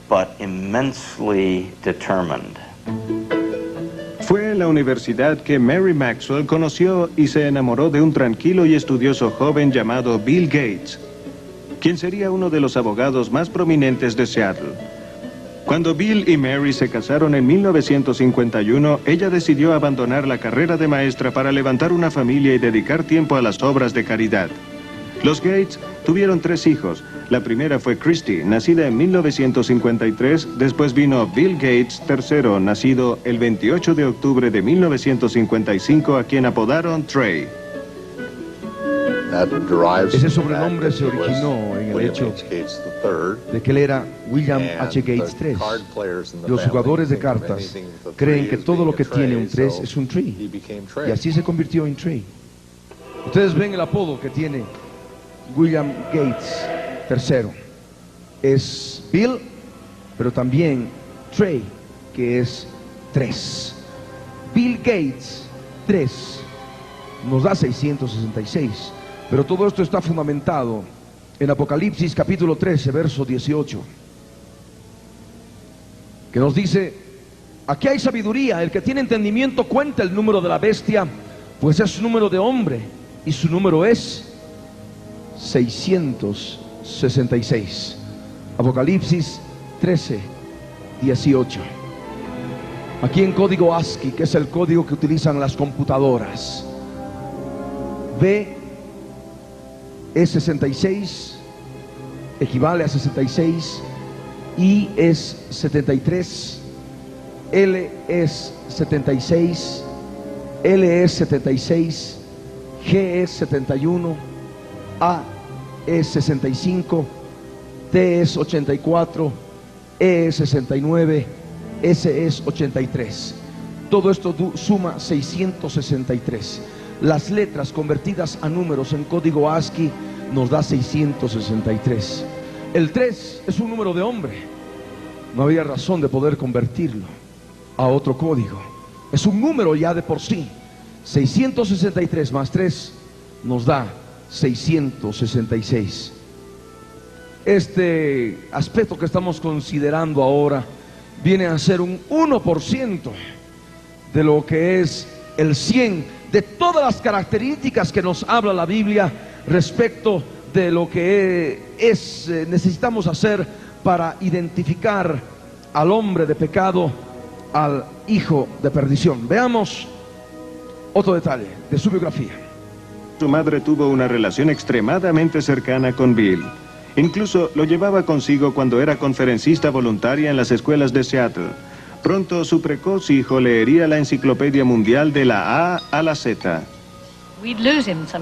but immensely determined. Fue en la universidad que Mary Maxwell conoció y se enamoró de un tranquilo y estudioso joven llamado Bill Gates, quien sería uno de los abogados más prominentes de Seattle. Cuando Bill y Mary se casaron en 1951, ella decidió abandonar la carrera de maestra para levantar una familia y dedicar tiempo a las obras de caridad. Los Gates tuvieron 3 hijos. La primera fue Christie, nacida en 1953. Después vino Bill Gates III, nacido el 28 de octubre de 1955, a quien apodaron Trey. Ese sobrenombre se originó en el hecho de que él era William H. Gates III. Los jugadores de cartas creen que todo lo que tiene un 3 es un tree, y así se convirtió en Trey. Ustedes ven el apodo que tiene William Gates III. Es Bill, pero también Trey, que es 3. Bill Gates 3 nos da 666. Pero todo esto está fundamentado en Apocalipsis capítulo 13, verso 18, que nos dice: aquí hay sabiduría, el que tiene entendimiento cuenta el número de la bestia, pues es número de hombre, y su número es 666. Apocalipsis 13, 18. Aquí en código ASCII, que es el código que utilizan las computadoras, B es 66, equivale a 66, I es 73, L es 76, L es 76, G es 71, A es 65, T es 84, E es 69, S es 83. Todo esto suma 663. Las letras convertidas a números en código ASCII nos da 663. El 3 es un número de hombre. No había razón de poder convertirlo a otro código. Es un número ya de por sí. 663 más 3 nos da 666. Este aspecto que estamos considerando ahora viene a ser un 1% de lo que es el 100 de todas las características que nos habla la Biblia respecto de lo que necesitamos hacer para identificar al hombre de pecado, al hijo de perdición. Veamos otro detalle de su biografía. Su madre tuvo una relación extremadamente cercana con Bill. Incluso lo llevaba consigo cuando era conferencista voluntaria en las escuelas de Seattle. Pronto su precoz hijo leería la enciclopedia mundial de la A a la Z.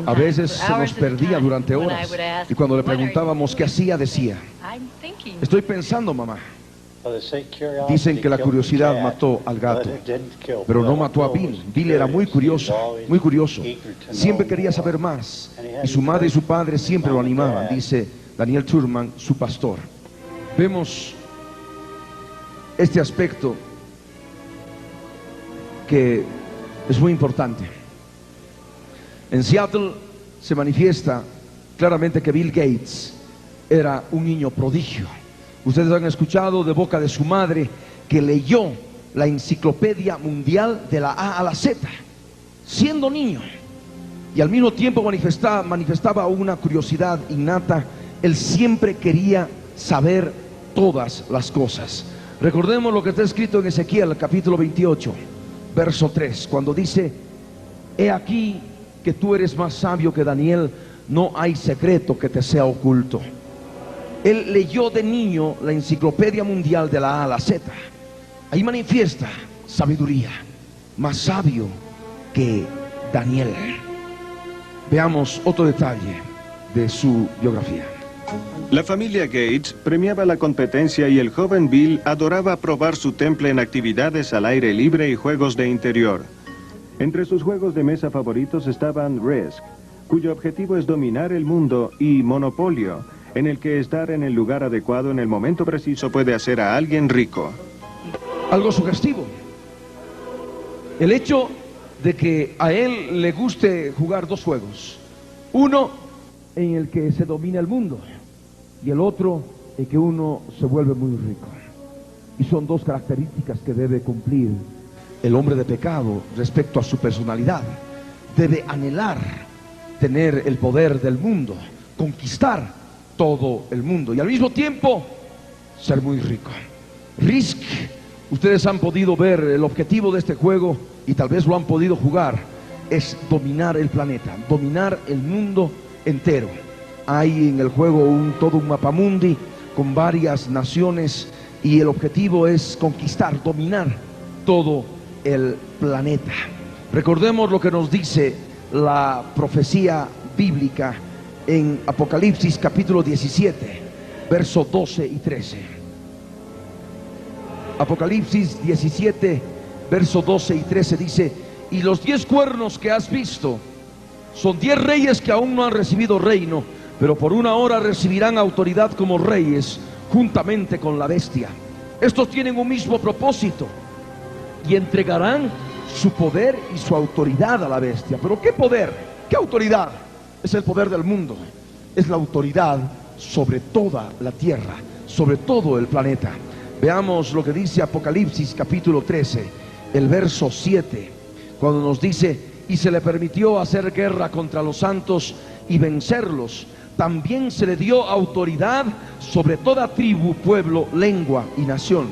A veces se nos perdía durante horas, y cuando le preguntábamos qué hacía, decía: estoy pensando, mamá. Dicen que la curiosidad mató al gato, pero no mató a Bill. Bill era muy curioso. Siempre quería saber más, y su madre y su padre siempre lo animaban, dice Daniel Turman, su pastor. Vemos este aspecto que es muy importante. En Seattle se manifiesta claramente que Bill Gates era un niño prodigio. Ustedes han escuchado de boca de su madre que leyó la enciclopedia mundial de la A a la Z, siendo niño, y al mismo tiempo manifestaba una curiosidad innata. Él siempre quería saber todas las cosas. Recordemos lo que está escrito en Ezequiel capítulo 28, verso 3, cuando dice: he aquí que tú eres más sabio que Daniel, no hay secreto que te sea oculto. Él leyó de niño la enciclopedia mundial de la A a la Z. Ahí manifiesta sabiduría, más sabio que Daniel. Veamos otro detalle de su biografía. La familia Gates premiaba la competencia y el joven Bill adoraba probar su temple en actividades al aire libre y juegos de interior. Entre sus juegos de mesa favoritos estaban Risk, cuyo objetivo es dominar el mundo, y Monopolio, en el que estar en el lugar adecuado en el momento preciso puede hacer a alguien rico. Algo sugestivo. El hecho de que a él le guste jugar dos juegos. Uno en el que se domina el mundo, y el otro en que uno se vuelve muy rico. Y son dos características que debe cumplir el hombre de pecado respecto a su personalidad. Debe anhelar tener el poder del mundo, conquistar todo el mundo, y al mismo tiempo ser muy rico. Risk, ustedes han podido ver el objetivo de este juego, y tal vez lo han podido jugar, es dominar el planeta, dominar el mundo entero. Hay en el juego todo un mapamundi con varias naciones y el objetivo es conquistar, dominar todo el planeta. Recordemos lo que nos dice la profecía bíblica en Apocalipsis capítulo 17, versos 12 y 13. Apocalipsis 17, versos 12 y 13 dice: y los 10 cuernos que has visto son 10 reyes que aún no han recibido reino, pero por una hora recibirán autoridad como reyes juntamente con la bestia. Estos tienen un mismo propósito y entregarán su poder y su autoridad a la bestia. ¿Pero qué poder? ¿Qué autoridad? Es el poder del mundo. Es la autoridad sobre toda la tierra, sobre todo el planeta. Veamos lo que dice Apocalipsis capítulo 13, el verso 7, cuando nos dice: y se le permitió hacer guerra contra los santos y vencerlos. También se le dio autoridad sobre toda tribu, pueblo, lengua y nación.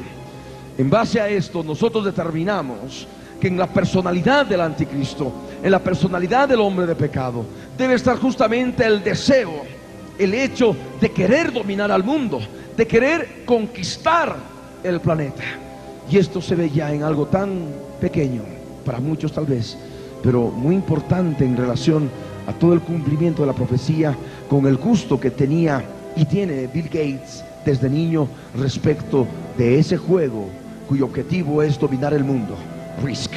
En base a esto nosotros determinamos que en la personalidad del anticristo, en la personalidad del hombre de pecado, debe estar justamente el deseo, el hecho de querer dominar al mundo, de querer conquistar el planeta. Y esto se ve ya en algo tan pequeño, para muchos tal vez, pero muy importante en relación a todo el cumplimiento de la profecía, con el gusto que tenía y tiene Bill Gates desde niño respecto de ese juego cuyo objetivo es dominar el mundo, Risk.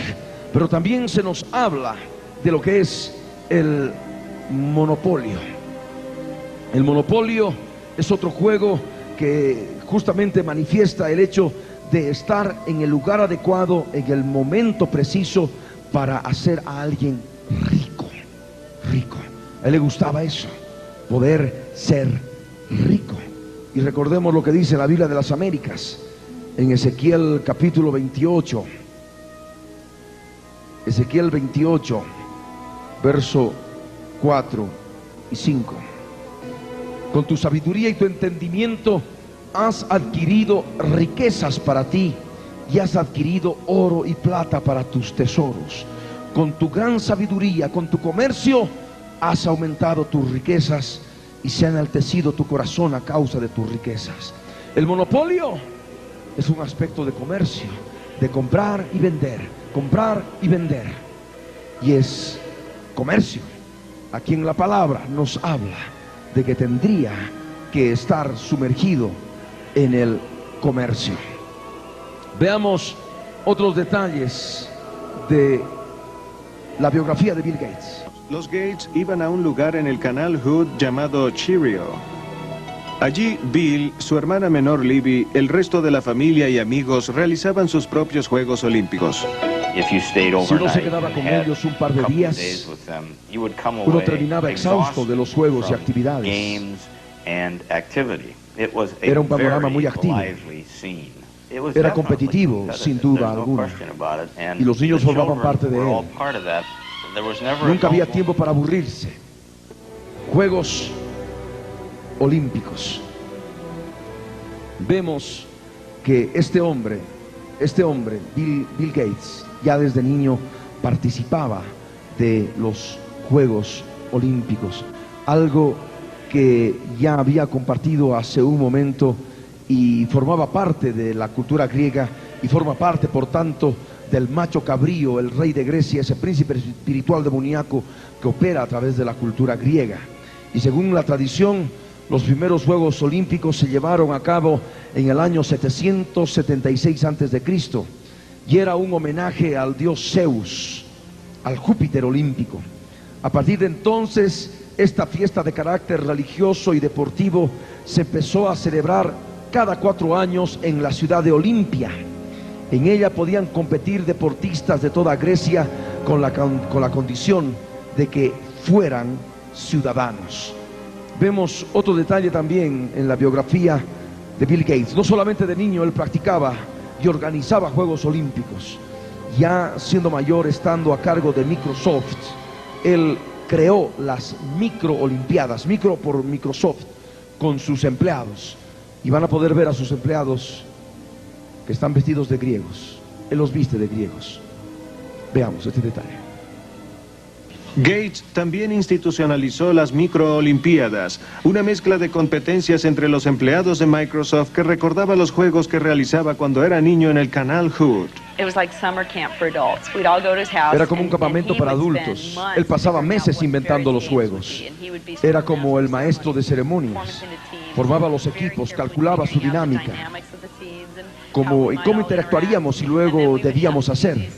Pero también se nos habla de lo que es el monopolio. El monopolio es otro juego que justamente manifiesta el hecho de estar en el lugar adecuado, en el momento preciso, para hacer a alguien rico. A él le gustaba eso, poder ser rico. Y recordemos lo que dice la Biblia de las Américas en Ezequiel capítulo 28. Ezequiel 28, verso 4 y 5. Con tu sabiduría y tu entendimiento has adquirido riquezas para ti, y has adquirido oro y plata para tus tesoros. Con tu gran sabiduría, con tu comercio, has aumentado tus riquezas, y se ha enaltecido tu corazón a causa de tus riquezas. El monopolio es un aspecto de comercio, de comprar y vender, comprar y vender. Y es comercio. Aquí en la palabra nos habla de que tendría que estar sumergido en el comercio. Veamos otros detalles de la biografía de Bill Gates. Los Gates iban a un lugar en el canal Hood llamado Cheerio. Allí Bill, su hermana menor Libby, el resto de la familia y amigos realizaban sus propios Juegos Olímpicos. Si uno se quedaba con ellos un par de días, uno terminaba exhausto de los juegos y actividades. Era un panorama muy activo. Era competitivo, sin duda alguna, y los niños formaban parte de él. Nunca había tiempo para aburrirse. Juegos Olímpicos. Vemos que este hombre, Bill Gates, ya desde niño participaba de los Juegos Olímpicos, algo que ya había compartido hace un momento, y formaba parte de la cultura griega, y forma parte, por tanto, del macho cabrío, el rey de Grecia, ese príncipe espiritual demoníaco que opera a través de la cultura griega. Y según la tradición, los primeros Juegos Olímpicos se llevaron a cabo en el año 776 a.C. y era un homenaje al dios Zeus, al Júpiter olímpico. A partir de entonces, esta fiesta de carácter religioso y deportivo se empezó a celebrar cada 4 años en la ciudad de Olimpia. En ella podían competir deportistas de toda Grecia con la condición de que fueran ciudadanos. Vemos otro detalle también en la biografía de Bill Gates. No solamente de niño él practicaba y organizaba Juegos Olímpicos. Ya siendo mayor, estando a cargo de Microsoft, él creó las microolimpiadas, micro por Microsoft, con sus empleados. Y van a poder ver a sus empleados que están vestidos de griegos. Él los viste de griegos. Veamos este detalle. Gates también institucionalizó las microolimpiadas, una mezcla de competencias entre los empleados de Microsoft que recordaba los juegos que realizaba cuando era niño en el canal Hood. Era como un campamento para adultos. Él pasaba meses inventando los juegos. Era como el maestro de ceremonias. Formaba los equipos, calculaba su dinámica. Cómo interactuaríamos y luego debíamos hacer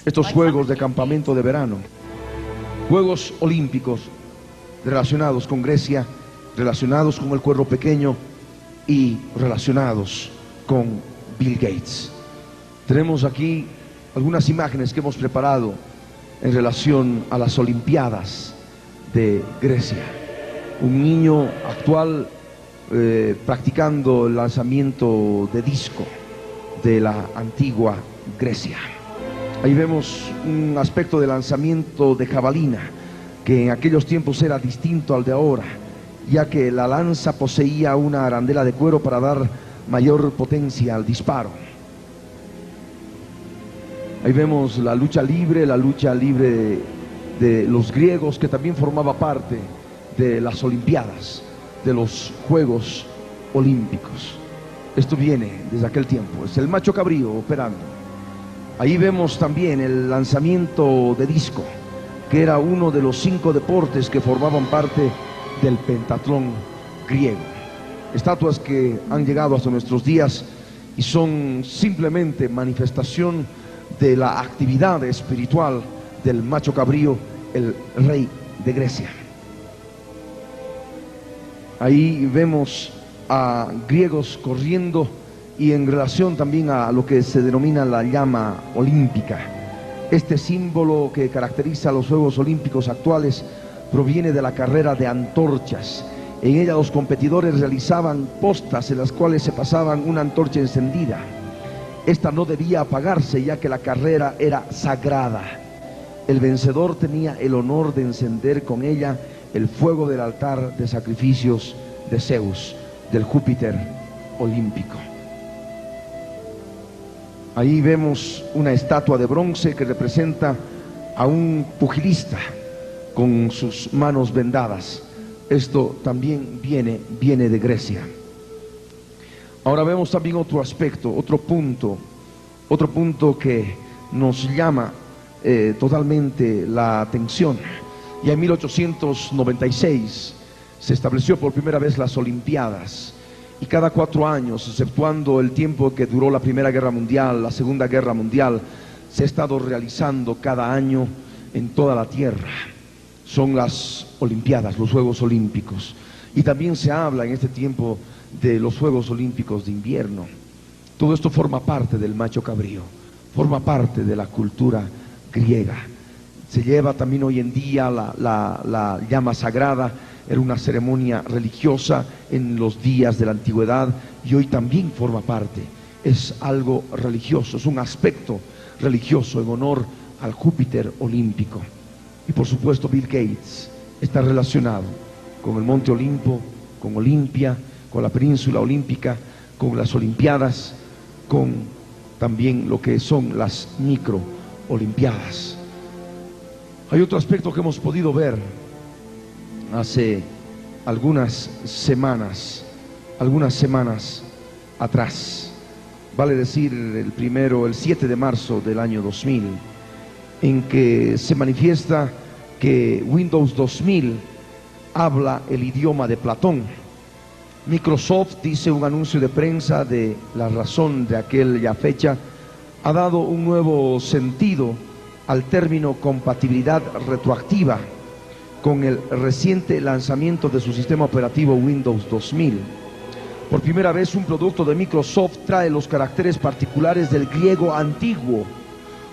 estos juegos de campamento de verano. Juegos olímpicos relacionados con Grecia, relacionados con el cuerno pequeño y relacionados con Bill Gates. Tenemos aquí algunas imágenes que hemos preparado en relación a las Olimpiadas de Grecia. Un niño actual practicando el lanzamiento de disco de la antigua Grecia. Ahí vemos un aspecto de lanzamiento de jabalina que en aquellos tiempos era distinto al de ahora, ya que la lanza poseía una arandela de cuero para dar mayor potencia al disparo. Ahí vemos la lucha libre de los griegos, que también formaba parte de las Olimpiadas, de los Juegos Olímpicos. Esto viene desde aquel tiempo, es el macho cabrío operando. Ahí vemos también el lanzamiento de disco, que era uno de los 5 deportes que formaban parte del pentatlón griego. Estatuas que han llegado hasta nuestros días y son simplemente manifestación de la actividad espiritual del macho cabrío, el rey de Grecia. Ahí vemos a griegos corriendo y en relación también a lo que se denomina la llama olímpica. Este símbolo que caracteriza a los Juegos Olímpicos actuales proviene de la carrera de antorchas. En ella los competidores realizaban postas en las cuales se pasaban una antorcha encendida. Esta no debía apagarse, ya que la carrera era sagrada. El vencedor tenía el honor de encender con ella el fuego del altar de sacrificios de Zeus, del Júpiter olímpico. Ahí vemos una estatua de bronce que representa a un pugilista con sus manos vendadas. Esto también viene de Grecia. Ahora vemos también otro aspecto, otro punto que nos llama totalmente la atención. Ya en 1896 se estableció por primera vez las Olimpiadas, y cada 4 años, exceptuando el tiempo que duró la Primera Guerra Mundial, la Segunda Guerra Mundial, se ha estado realizando cada año en toda la tierra. Son las Olimpiadas, los Juegos Olímpicos. Y también se habla en este tiempo de los Juegos Olímpicos de invierno. Todo esto forma parte del macho cabrío, forma parte de la cultura griega. Se lleva también hoy en día la llama sagrada. Era una ceremonia religiosa en los días de la antigüedad y hoy también forma parte. Es algo religioso, es un aspecto religioso en honor al Júpiter olímpico. Y por supuesto Bill Gates está relacionado con el Monte Olimpo, con Olimpia, con la península olímpica, con las Olimpiadas, con también lo que son las microolimpiadas. Hay otro aspecto que hemos podido ver hace algunas semanas atrás, vale decir el 7 de marzo del año 2000, en que se manifiesta que Windows 2000 habla el idioma de Platón. Microsoft, dice un anuncio de prensa de la razón de aquella fecha, ha dado un nuevo sentido al término compatibilidad retroactiva con el reciente lanzamiento de su sistema operativo Windows 2000. Por primera vez un producto de Microsoft trae los caracteres particulares del griego antiguo,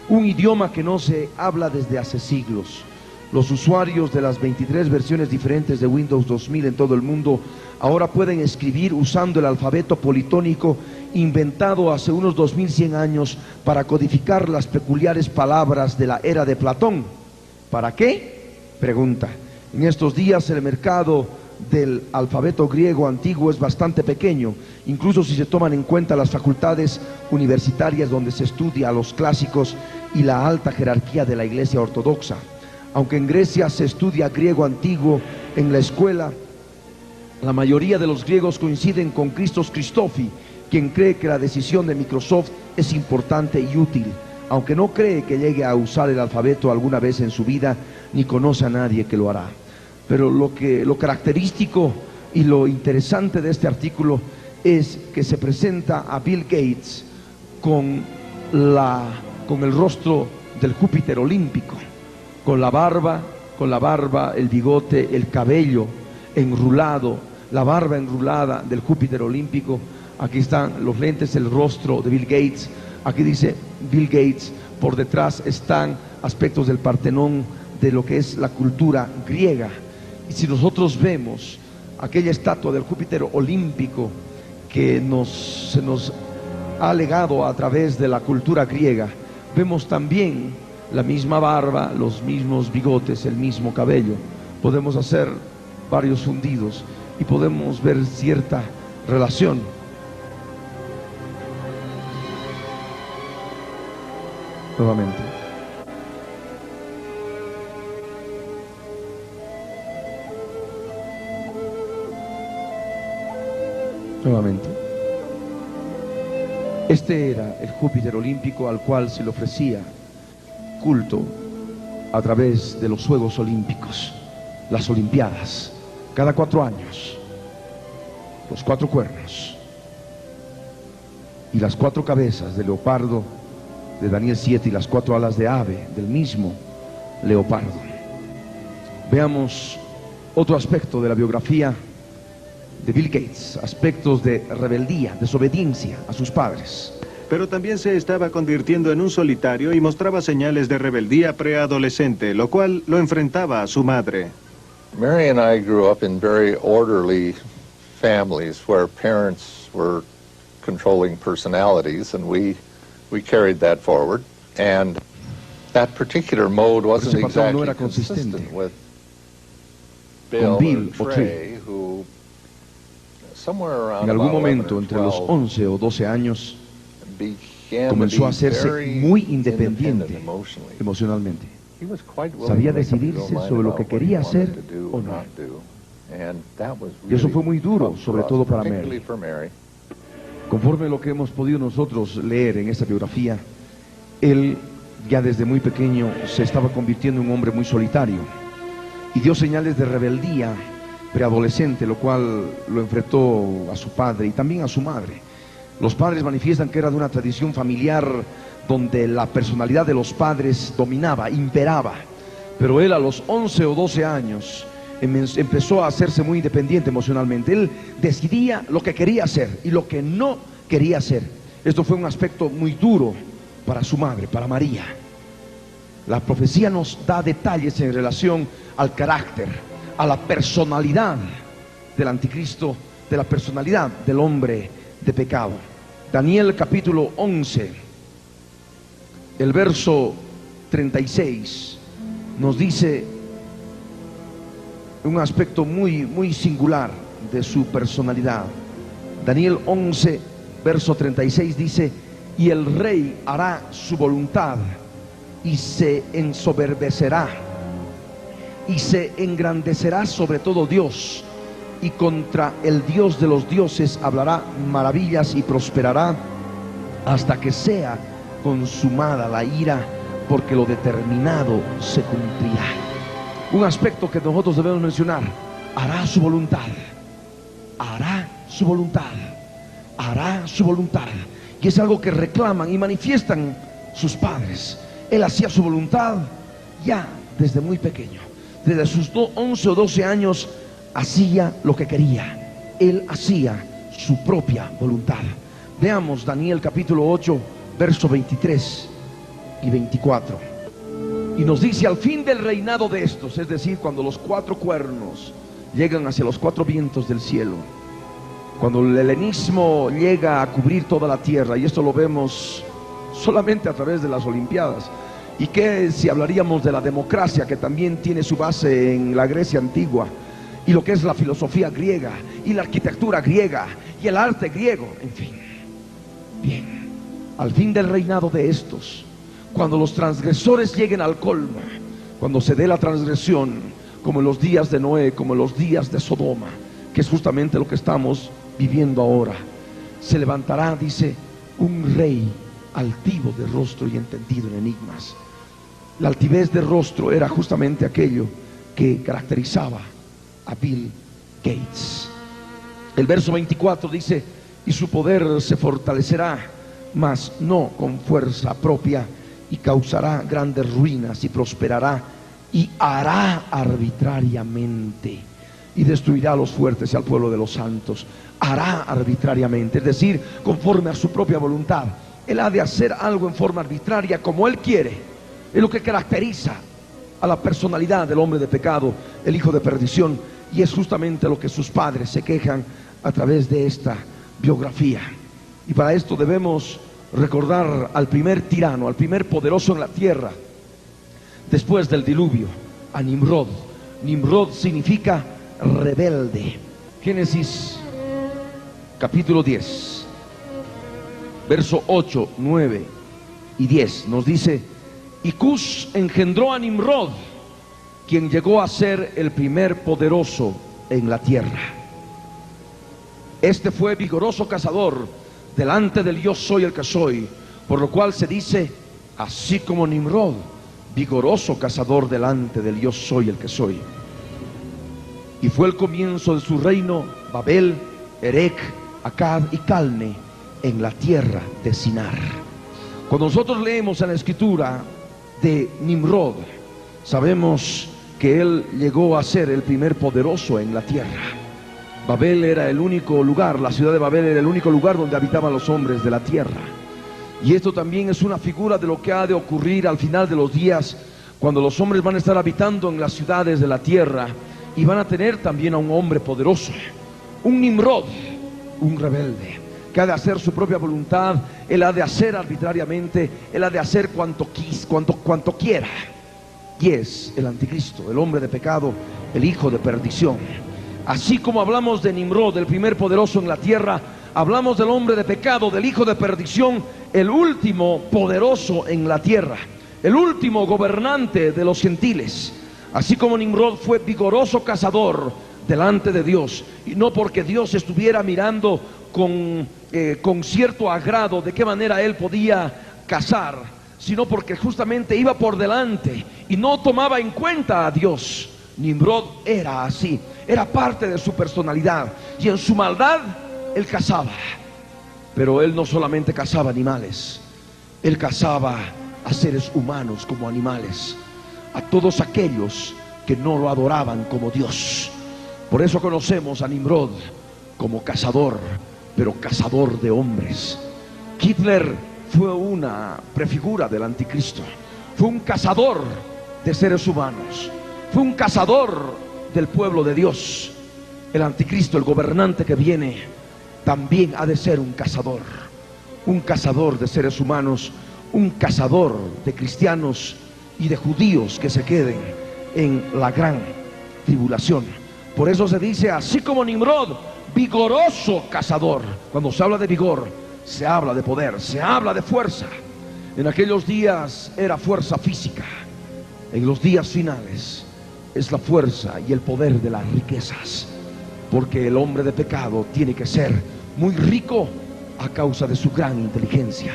un idioma que no se habla desde hace siglos. Los usuarios de las 23 versiones diferentes de Windows 2000 en todo el mundo ahora pueden escribir usando el alfabeto politónico inventado hace unos 2100 años para codificar las peculiares palabras de la era de Platón. ¿Para qué? Pregunta. En estos días el mercado del alfabeto griego antiguo es bastante pequeño, incluso si se toman en cuenta las facultades universitarias donde se estudia a los clásicos y la alta jerarquía de la Iglesia ortodoxa. Aunque en Grecia se estudia griego antiguo en la escuela, la mayoría de los griegos coinciden con Christos Christofi, quien cree que la decisión de Microsoft es importante y útil, aunque no cree que llegue a usar el alfabeto alguna vez en su vida, ni conoce a nadie que lo hará. Pero lo característico y lo interesante de este artículo es que se presenta a Bill Gates con el rostro del Júpiter olímpico, con la barba, el bigote, el cabello enrulado, la barba enrulada del Júpiter olímpico. Aquí están los lentes, el rostro de Bill Gates. Aquí dice Bill Gates, por detrás están aspectos del Partenón, de lo que es la cultura griega. Y si nosotros vemos aquella estatua del Júpiter olímpico que se nos ha legado a través de la cultura griega, vemos también la misma barba, los mismos bigotes, el mismo cabello. Podemos hacer varios fundidos y podemos ver cierta relación. Nuevamente. Nuevamente. Este era el Júpiter olímpico al cual se le ofrecía culto a través de los Juegos Olímpicos, las Olimpiadas, cada 4 años, los 4 cuernos y las 4 cabezas de leopardo de Daniel 7 y las 4 alas de ave del mismo leopardo. Veamos otro aspecto de la biografía de Bill Gates, aspectos de rebeldía, desobediencia a sus padres. Pero también se estaba convirtiendo en un solitario y mostraba señales de rebeldía preadolescente, lo cual lo enfrentaba a su madre. Mary and I grew up in very orderly families where parents were controlling personalities, and we carried that forward. And that particular mode wasn't exactly consistent with Bill or Trey, who somewhere around en algún momento entre los 11 o 12 años comenzó a hacerse muy independiente emocionalmente. Sabía decidirse sobre lo que quería hacer o no. Y eso fue muy duro, sobre todo para Mary. Conforme lo que hemos podido nosotros leer en esta biografía, él ya desde muy pequeño se estaba convirtiendo en un hombre muy solitario y dio señales de rebeldía preadolescente, lo cual lo enfrentó a su padre y también a su madre. Los padres manifiestan que era de una tradición familiar donde la personalidad de los padres dominaba, imperaba, pero él a los 11 o 12 años empezó a hacerse muy independiente emocionalmente. Él decidía lo que quería hacer y lo que no quería hacer. Esto fue un aspecto muy duro para su madre, para María. La profecía nos da detalles en relación al carácter, a la personalidad del anticristo, de la personalidad del hombre de pecado. Daniel capítulo 11, el verso 36 nos dice un aspecto muy singular de su personalidad. Daniel 11, verso 36 dice: y el rey hará su voluntad y se ensoberbecerá y se engrandecerá sobre todo Dios, y contra el Dios de los dioses hablará maravillas y prosperará hasta que sea consumada la ira, porque lo determinado se cumplirá. Un aspecto que nosotros debemos mencionar: hará su voluntad, hará su voluntad, hará su voluntad. Y es algo que reclaman y manifiestan sus padres. Él hacía su voluntad ya desde muy pequeño. Desde sus 11 o 12 años hacía lo que quería. Él hacía su propia voluntad. Veamos Daniel capítulo 8, verso 23 y 24. Y nos dice: al fin del reinado de estos, es decir, cuando los 4 cuernos llegan hacia los 4 vientos del cielo, cuando el helenismo llega a cubrir toda la tierra, y esto lo vemos solamente a través de las Olimpiadas. Y que si hablaríamos de la democracia, que también tiene su base en la Grecia antigua, y lo que es la filosofía griega, y la arquitectura griega, y el arte griego, en fin. Bien, al fin del reinado de estos, cuando los transgresores lleguen al colmo, cuando se dé la transgresión, como en los días de Noé, como en los días de Sodoma, que es justamente lo que estamos viviendo ahora, se levantará, dice, un rey altivo de rostro y entendido en enigmas. La altivez de rostro era justamente aquello que caracterizaba a Bill Gates. El verso 24 dice: y su poder se fortalecerá, mas no con fuerza propia, y causará grandes ruinas y prosperará y hará arbitrariamente y destruirá a los fuertes y al pueblo de los santos. Hará arbitrariamente, es decir, conforme a su propia voluntad. Él ha de hacer algo en forma arbitraria, como él quiere. Es lo que caracteriza a la personalidad del hombre de pecado, el hijo de perdición, y es justamente lo que sus padres se quejan a través de esta biografía. Y para esto debemos recordar al primer tirano, al primer poderoso en la tierra después del diluvio, a Nimrod. Nimrod significa rebelde. Génesis capítulo 10, verso 8, 9 y 10 nos dice: y Cush engendró a Nimrod, quien llegó a ser el primer poderoso en la tierra. Este fue vigoroso cazador delante del yo soy el que soy, por lo cual se dice, así como Nimrod, vigoroso cazador delante del yo soy el que soy. Y fue el comienzo de su reino Babel, Erec, Akkad y Calne en la tierra de Sinar. Cuando nosotros leemos en la escritura de Nimrod, sabemos que él llegó a ser el primer poderoso en la tierra. Babel era el único lugar, la ciudad de Babel era el único lugar donde habitaban los hombres de la tierra. Y esto también es una figura de lo que ha de ocurrir al final de los días, cuando los hombres van a estar habitando en las ciudades de la tierra y van a tener también a un hombre poderoso, un Nimrod, un rebelde, que ha de hacer su propia voluntad. Él ha de hacer arbitrariamente, él ha de hacer cuanto quiera. Y es el anticristo, el hombre de pecado, el hijo de perdición. Así como hablamos de Nimrod, el primer poderoso en la tierra, hablamos del hombre de pecado, del hijo de perdición, el último poderoso en la tierra, el último gobernante de los gentiles. Así como Nimrod fue vigoroso cazador delante de Dios, y no porque Dios estuviera mirando con cierto agrado de qué manera él podía cazar, sino porque justamente iba por delante y no tomaba en cuenta a Dios. Nimrod era así, era parte de su personalidad, y en su maldad él cazaba. Pero él no solamente cazaba animales, él cazaba a seres humanos como animales, a todos aquellos que no lo adoraban como Dios. Por eso conocemos a Nimrod como cazador, pero cazador de hombres. Hitler fue una prefigura del anticristo, fue un cazador de seres humanos, fue un cazador del pueblo de Dios. El anticristo, el gobernante que viene, también ha de ser un cazador de seres humanos, un cazador de cristianos y de judíos que se queden en la gran tribulación. Por eso se dice, así como Nimrod, vigoroso cazador. Cuando se habla de vigor, se habla de poder, se habla de fuerza. En aquellos días era fuerza física. En los días finales es la fuerza y el poder de las riquezas, porque el hombre de pecado tiene que ser muy rico a causa de su gran inteligencia,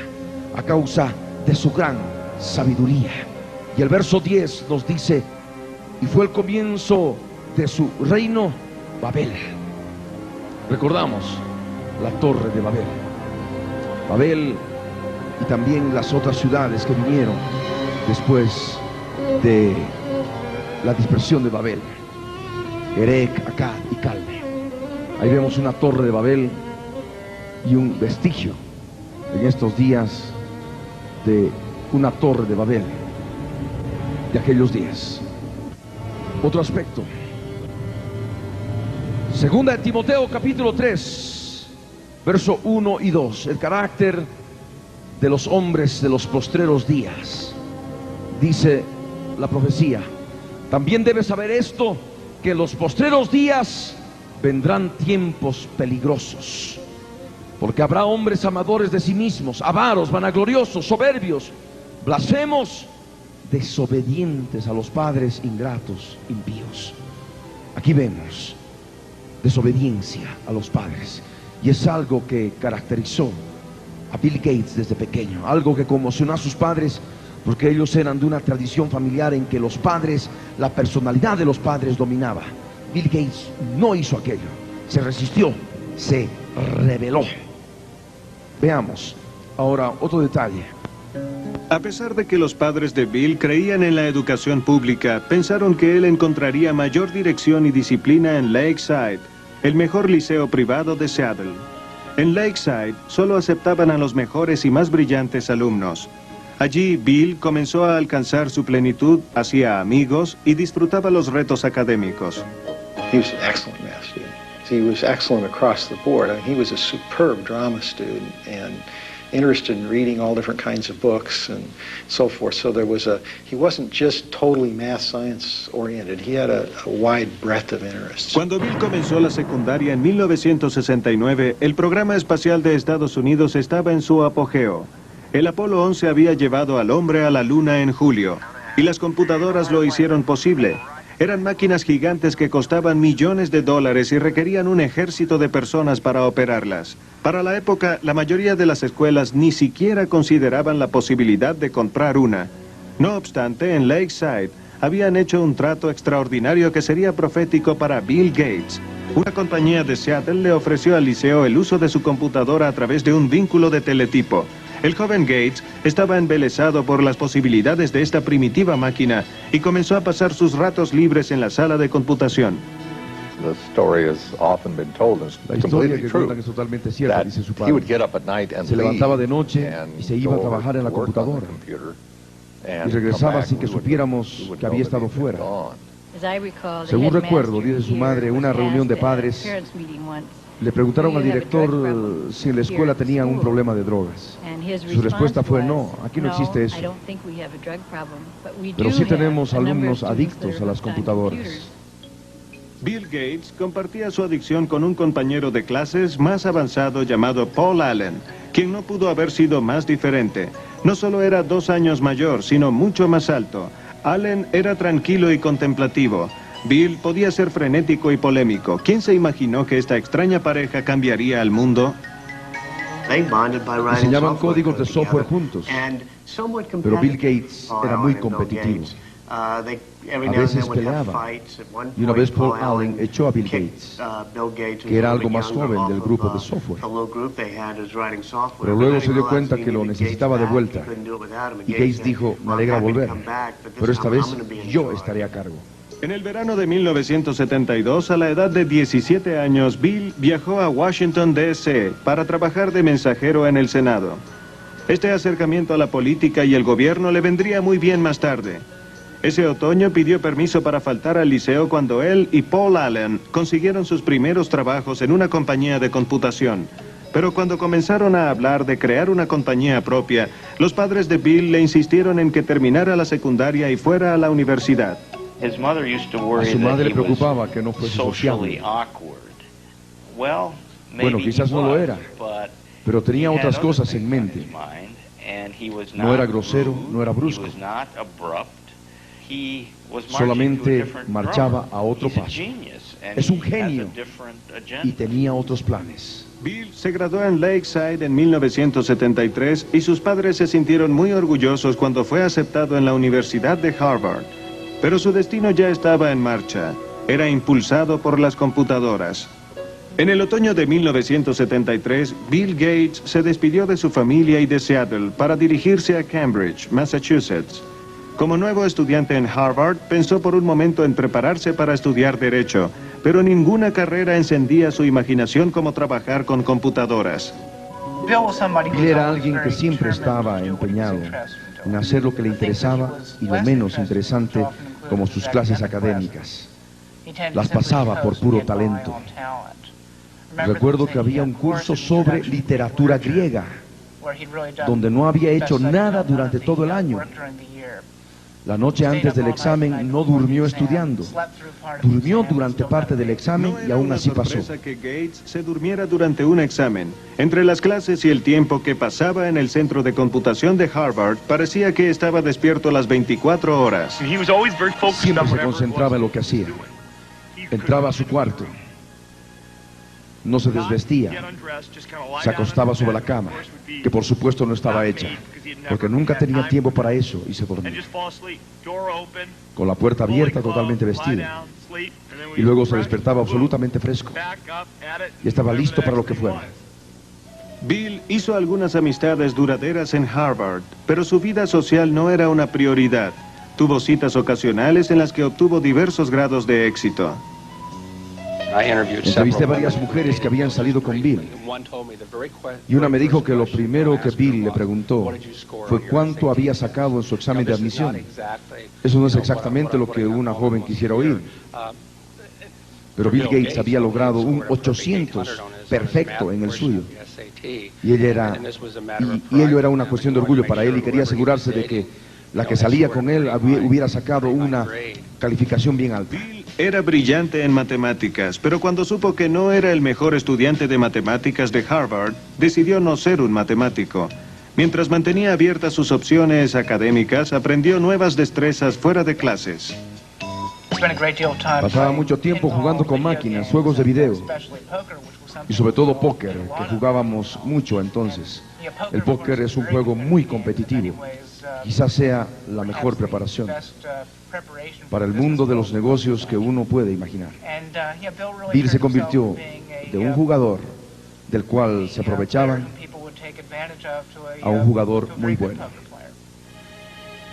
a causa de su gran sabiduría. Y el verso 10 nos dice, y fue el comienzo de su reino Babel. Recordamos la torre de Babel, Babel y también las otras ciudades que vinieron después de la dispersión de Babel, Erec, Akkad y Calne. Ahí vemos una torre de Babel y un vestigio en estos días de una torre de Babel de aquellos días. Otro aspecto, segunda de Timoteo capítulo 3 verso 1 y 2, el carácter de los hombres de los postreros días. Dice la profecía, también debes saber esto, que en los postreros días vendrán tiempos peligrosos, porque habrá hombres amadores de sí mismos, avaros, vanagloriosos, soberbios, blasfemos, desobedientes a los padres, ingratos, impíos. Aquí vemos desobediencia a los padres, y es algo que caracterizó a Bill Gates desde pequeño, algo que conmocionó a sus padres, porque ellos eran de una tradición familiar en que los padres, la personalidad de los padres dominaba. Bill Gates no hizo aquello, se resistió, se rebeló. Veamos ahora otro detalle. A pesar de que los padres de Bill creían en la educación pública, pensaron que él encontraría mayor dirección y disciplina en Lakeside, el mejor liceo privado de Seattle. En Lakeside solo aceptaban a los mejores y más brillantes alumnos. Allí Bill comenzó a alcanzar su plenitud, hacía amigos y disfrutaba los retos académicos. He was an excellent math student. He was excellent across the board. I mean, he was a superb drama student and interested in reading all different kinds of books and so forth. So he wasn't just totally math science oriented. He had a wide breadth of interests. Cuando Bill comenzó la secundaria en 1969, el programa espacial de Estados Unidos estaba en su apogeo. El Apolo 11 había llevado al hombre a la Luna en julio, y las computadoras lo hicieron posible. Eran máquinas gigantes que costaban millones de dólares y requerían un ejército de personas para operarlas. Para la época, la mayoría de las escuelas ni siquiera consideraban la posibilidad de comprar una. No obstante, en Lakeside habían hecho un trato extraordinario que sería profético para Bill Gates. Una compañía de Seattle le ofreció al liceo el uso de su computadora a través de un vínculo de teletipo. El joven Gates estaba embelesado por las posibilidades de esta primitiva máquina y comenzó a pasar sus ratos libres en la sala de computación. The story has often been told, and it's La historia completely que true, cuentan es totalmente cierta, that dice su he would padre. get up at night and Se levantaba de leave noche and y se iba a go trabajar en la over to work on the computadora. computer, Y and regresaba come back, sin que we would- supiéramos we would que había know that estado he'd been fuera. gone. Según recuerdo, dice su madre, una reunión de padres, le preguntaron al director si en la escuela tenían un problema de drogas. Su respuesta fue no, aquí no existe eso. Pero sí tenemos alumnos adictos a las computadoras. Bill Gates compartía su adicción con un compañero de clases más avanzado llamado Paul Allen, quien no pudo haber sido más diferente. No solo era 2 años mayor, sino mucho más alto. Allen era tranquilo y contemplativo. Bill podía ser frenético y polémico. ¿Quién se imaginó que esta extraña pareja cambiaría al mundo? Diseñaban códigos de software juntos, pero Bill Gates era muy competitivo. A veces peleaban, y una vez Paul Allen echó a Bill Gates, que era algo más joven del grupo de software. Pero luego se dio cuenta que lo necesitaba de vuelta, y Gates dijo, me alegra volver, pero esta vez yo estaré a cargo. En el verano de 1972, a la edad de 17 años, Bill viajó a Washington, D.C. para trabajar de mensajero en el Senado. Este acercamiento a la política y el gobierno le vendría muy bien más tarde. Ese otoño pidió permiso para faltar al liceo cuando él y Paul Allen consiguieron sus primeros trabajos en una compañía de computación. Pero cuando comenzaron a hablar de crear una compañía propia, los padres de Bill le insistieron en que terminara la secundaria y fuera a la universidad. A su madre le preocupaba que no fuese sociable. Bueno, quizás no lo era, pero tenía otras cosas en mente. No era grosero, no era brusco. Solamente marchaba a otro paso. Es un genio y tenía otros planes. Bill se graduó en Lakeside en 1973 y sus padres se sintieron muy orgullosos cuando fue aceptado en la Universidad de Harvard. Pero su destino ya estaba en marcha. Era impulsado por las computadoras. En el otoño de 1973, Bill Gates se despidió de su familia y de Seattle para dirigirse a Cambridge, Massachusetts. Como nuevo estudiante en Harvard, pensó por un momento en prepararse para estudiar Derecho, pero ninguna carrera encendía su imaginación como trabajar con computadoras. Bill era alguien que siempre estaba empeñado en hacer lo que le interesaba y lo menos interesante como sus clases académicas. Las pasaba por puro talento. Recuerdo que había un curso sobre literatura griega, donde no había hecho nada durante todo el año. La noche antes del examen no durmió estudiando. Durmió durante parte del examen y aún así pasó. No era una sorpresa que Gates se durmiera durante un examen. Entre las clases y el tiempo que pasaba en el centro de computación de Harvard, parecía que estaba despierto las 24 horas. Siempre se concentraba en lo que hacía. Entraba a su cuarto. No se desvestía. Se acostaba sobre la cama, que por supuesto no estaba hecha, porque nunca tenía tiempo para eso y se dormía. Con la puerta abierta, totalmente vestido. Y luego se despertaba absolutamente fresco. Y estaba listo para lo que fuera. Bill hizo algunas amistades duraderas en Harvard, pero su vida social no era una prioridad. Tuvo citas ocasionales en las que obtuvo diversos grados de éxito. Entrevisté a varias mujeres que habían salido con Bill. Y una me dijo que lo primero que Bill le preguntó fue cuánto había sacado en su examen de admisión. Eso no es exactamente lo que una joven quisiera oír. Pero Bill Gates había logrado un 800 perfecto en el suyo. Y ello era una cuestión de orgullo para él y quería asegurarse de que la que salía con él hubiera sacado una calificación bien alta. Era brillante en matemáticas, pero cuando supo que no era el mejor estudiante de matemáticas de Harvard, decidió no ser un matemático. Mientras mantenía abiertas sus opciones académicas, aprendió nuevas destrezas fuera de clases. Pasaba mucho tiempo jugando con máquinas, juegos de video, y sobre todo póker, que jugábamos mucho entonces. El póker es un juego muy competitivo. Quizás sea la mejor preparación para el mundo de los negocios que uno puede imaginar. Bill se convirtió de un jugador del cual se aprovechaban a un jugador muy bueno.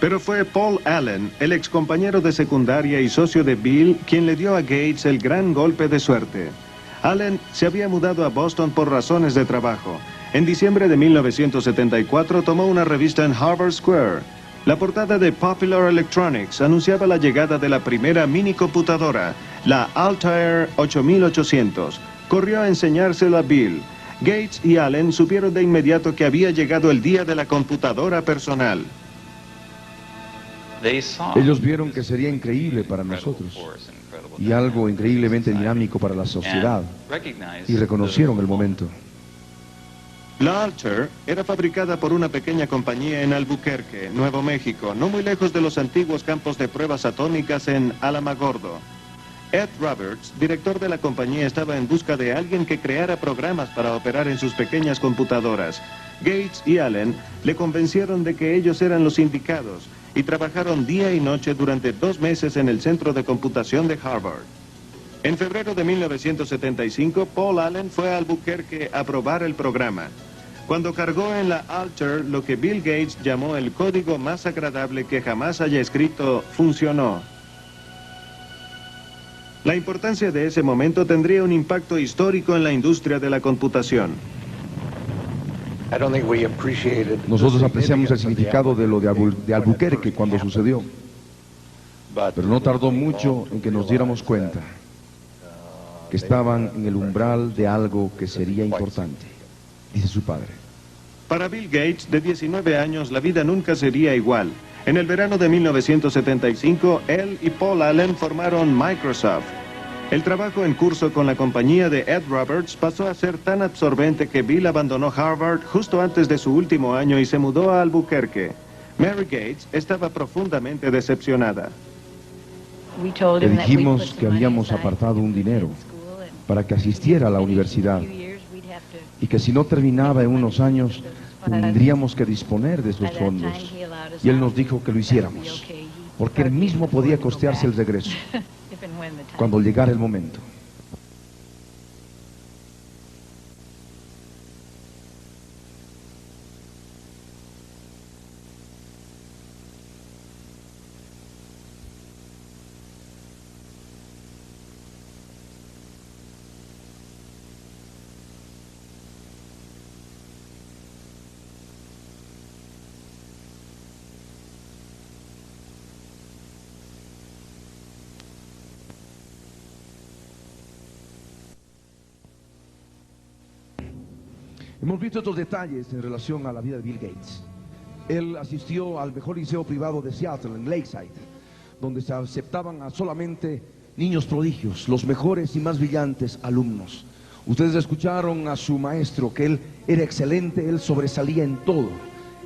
Pero fue Paul Allen, el excompañero de secundaria y socio de Bill, quien le dio a Gates el gran golpe de suerte. Allen se había mudado a Boston por razones de trabajo. En diciembre de 1974 tomó una revista en Harvard Square. La portada de Popular Electronics anunciaba la llegada de la primera minicomputadora, la Altair 8800. Corrió a enseñárselo a Bill. Gates y Allen supieron de inmediato que había llegado el día de la computadora personal. Ellos vieron que sería increíble para nosotros y algo increíblemente dinámico para la sociedad y reconocieron el momento. La Altair era fabricada por una pequeña compañía en Albuquerque, Nuevo México, no muy lejos de los antiguos campos de pruebas atómicas en Alamogordo. Ed Roberts, director de la compañía, estaba en busca de alguien que creara programas para operar en sus pequeñas computadoras. Gates y Allen le convencieron de que ellos eran los indicados y trabajaron día y noche durante 2 meses en el centro de computación de Harvard. En febrero de 1975, Paul Allen fue a Albuquerque a probar el programa. Cuando cargó en la Altair lo que Bill Gates llamó el código más agradable que jamás haya escrito, funcionó. La importancia de ese momento tendría un impacto histórico en la industria de la computación. Nosotros apreciamos el significado de lo de Albuquerque cuando sucedió, pero no tardó mucho en que nos diéramos cuenta que estaban en el umbral de algo que sería importante, dice su padre. Para Bill Gates, de 19 años, la vida nunca sería igual. En el verano de 1975, él y Paul Allen formaron Microsoft. El trabajo en curso con la compañía de Ed Roberts pasó a ser tan absorbente que Bill abandonó Harvard justo antes de su último año y se mudó a Albuquerque. Mary Gates estaba profundamente decepcionada. Le dijimos que habíamos apartado un dinero para que asistiera a la universidad y que si no terminaba en unos años tendríamos que disponer de esos fondos. Y él nos dijo que lo hiciéramos, porque él mismo podía costearse el regreso cuando llegara el momento. Hemos visto estos detalles en relación a la vida de Bill Gates. Él asistió al mejor liceo privado de Seattle, en Lakeside, donde se aceptaban a solamente niños prodigios, los mejores y más brillantes alumnos. Ustedes escucharon a su maestro, que él era excelente, él sobresalía en todo.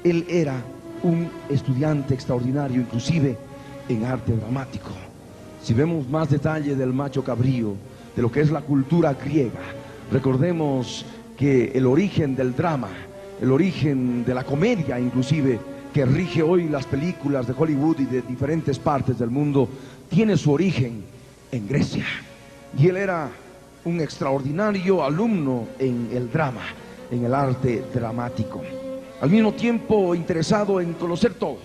Él era un estudiante extraordinario, inclusive en arte dramático. Si vemos más detalle del macho cabrío, de lo que es la cultura griega, recordemos que el origen del drama, el origen de la comedia inclusive, que rige hoy las películas de Hollywood y de diferentes partes del mundo, tiene su origen en Grecia. Y él era un extraordinario alumno en el drama, en el arte dramático. Al mismo tiempo interesado en conocer todo.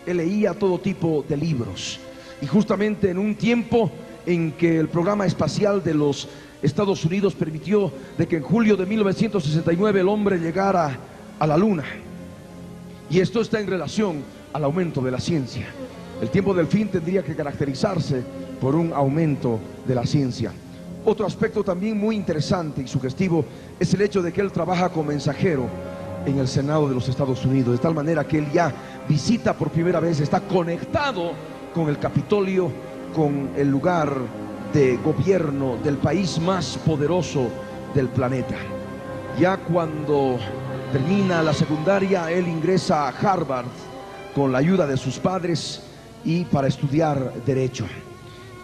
Él leía todo tipo de libros. Y justamente en un tiempo en que el programa espacial de los Estados Unidos permitió de que en julio de 1969 el hombre llegara a la luna. Y esto está en relación al aumento de la ciencia. El tiempo del fin tendría que caracterizarse por un aumento de la ciencia. Otro aspecto también muy interesante y sugestivo es el hecho de que él trabaja como mensajero en el Senado de los Estados Unidos, de tal manera que él ya visita por primera vez, está conectado con el Capitolio, con el lugar de gobierno del país más poderoso del planeta. Ya cuando termina la secundaria, él ingresa a Harvard con la ayuda de sus padres y para estudiar Derecho.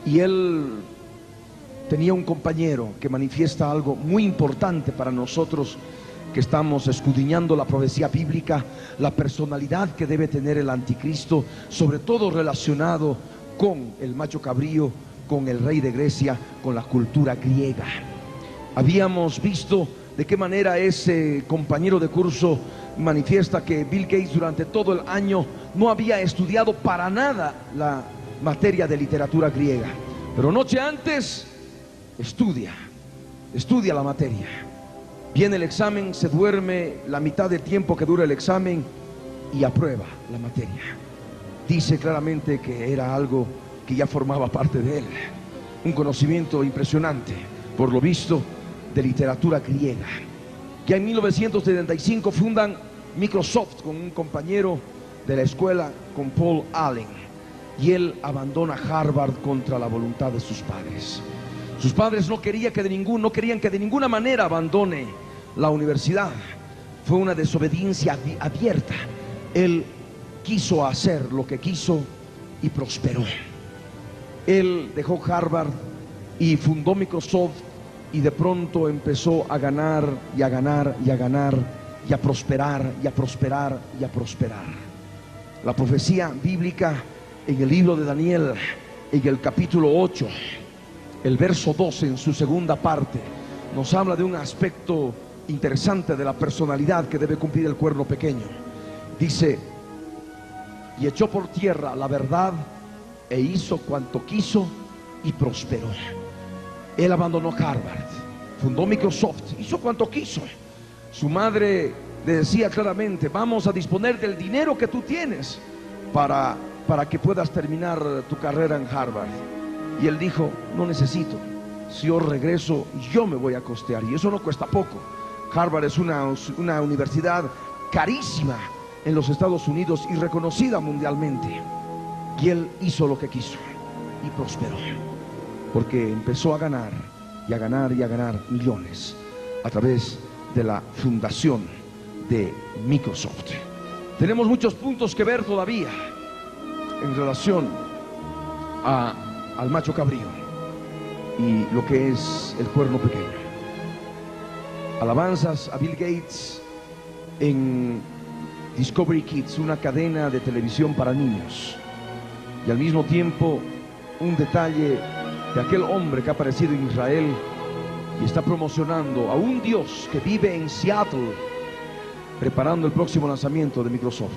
Y él tenía un compañero que manifiesta algo muy importante para nosotros que estamos escudriñando la profecía bíblica, la personalidad que debe tener el anticristo, sobre todo relacionado con el macho cabrío, con el rey de Grecia, con la cultura griega. Habíamos visto de qué manera ese compañero de curso manifiesta que Bill Gates durante todo el año no había estudiado para nada la materia de literatura griega, pero noche antes estudia la materia. Viene el examen, se duerme la mitad del tiempo que dura el examen y aprueba la materia. Dice claramente que era algo que ya formaba parte de él, un conocimiento impresionante, por lo visto, de literatura griega. Ya en 1975 fundan Microsoft con un compañero de la escuela, con Paul Allen, y él abandona Harvard contra la voluntad de sus padres. Sus padres no querían que de ninguna manera abandone la universidad. Fue una desobediencia abierta. Él quiso hacer lo que quiso y prosperó. Él dejó Harvard y fundó Microsoft, y de pronto empezó a ganar y a ganar y a ganar y a prosperar y a prosperar y a prosperar. La profecía bíblica en el libro de Daniel, en el capítulo 8, el verso 12, en su segunda parte, nos habla de un aspecto interesante de la personalidad que debe cumplir el cuerno pequeño. Dice: y echó por tierra la verdad e hizo cuanto quiso y prosperó. Él abandonó Harvard, fundó Microsoft, hizo cuanto quiso. Su madre le decía claramente: vamos a disponer del dinero que tú tienes para que puedas terminar tu carrera en Harvard. Y él dijo: no necesito, si yo regreso yo me voy a costear, y eso no cuesta poco. Harvard es una universidad carísima en los Estados Unidos y reconocida mundialmente. Y él hizo lo que quiso y prosperó, porque empezó a ganar y a ganar y a ganar millones a través de la fundación de Microsoft. Tenemos muchos puntos que ver todavía en relación al macho cabrío y lo que es el cuerno pequeño. Alabanzas a Bill Gates en Discovery Kids, una cadena de televisión para niños, y al mismo tiempo un detalle de aquel hombre que ha aparecido en Israel y está promocionando a un Dios que vive en Seattle, preparando el próximo lanzamiento de Microsoft.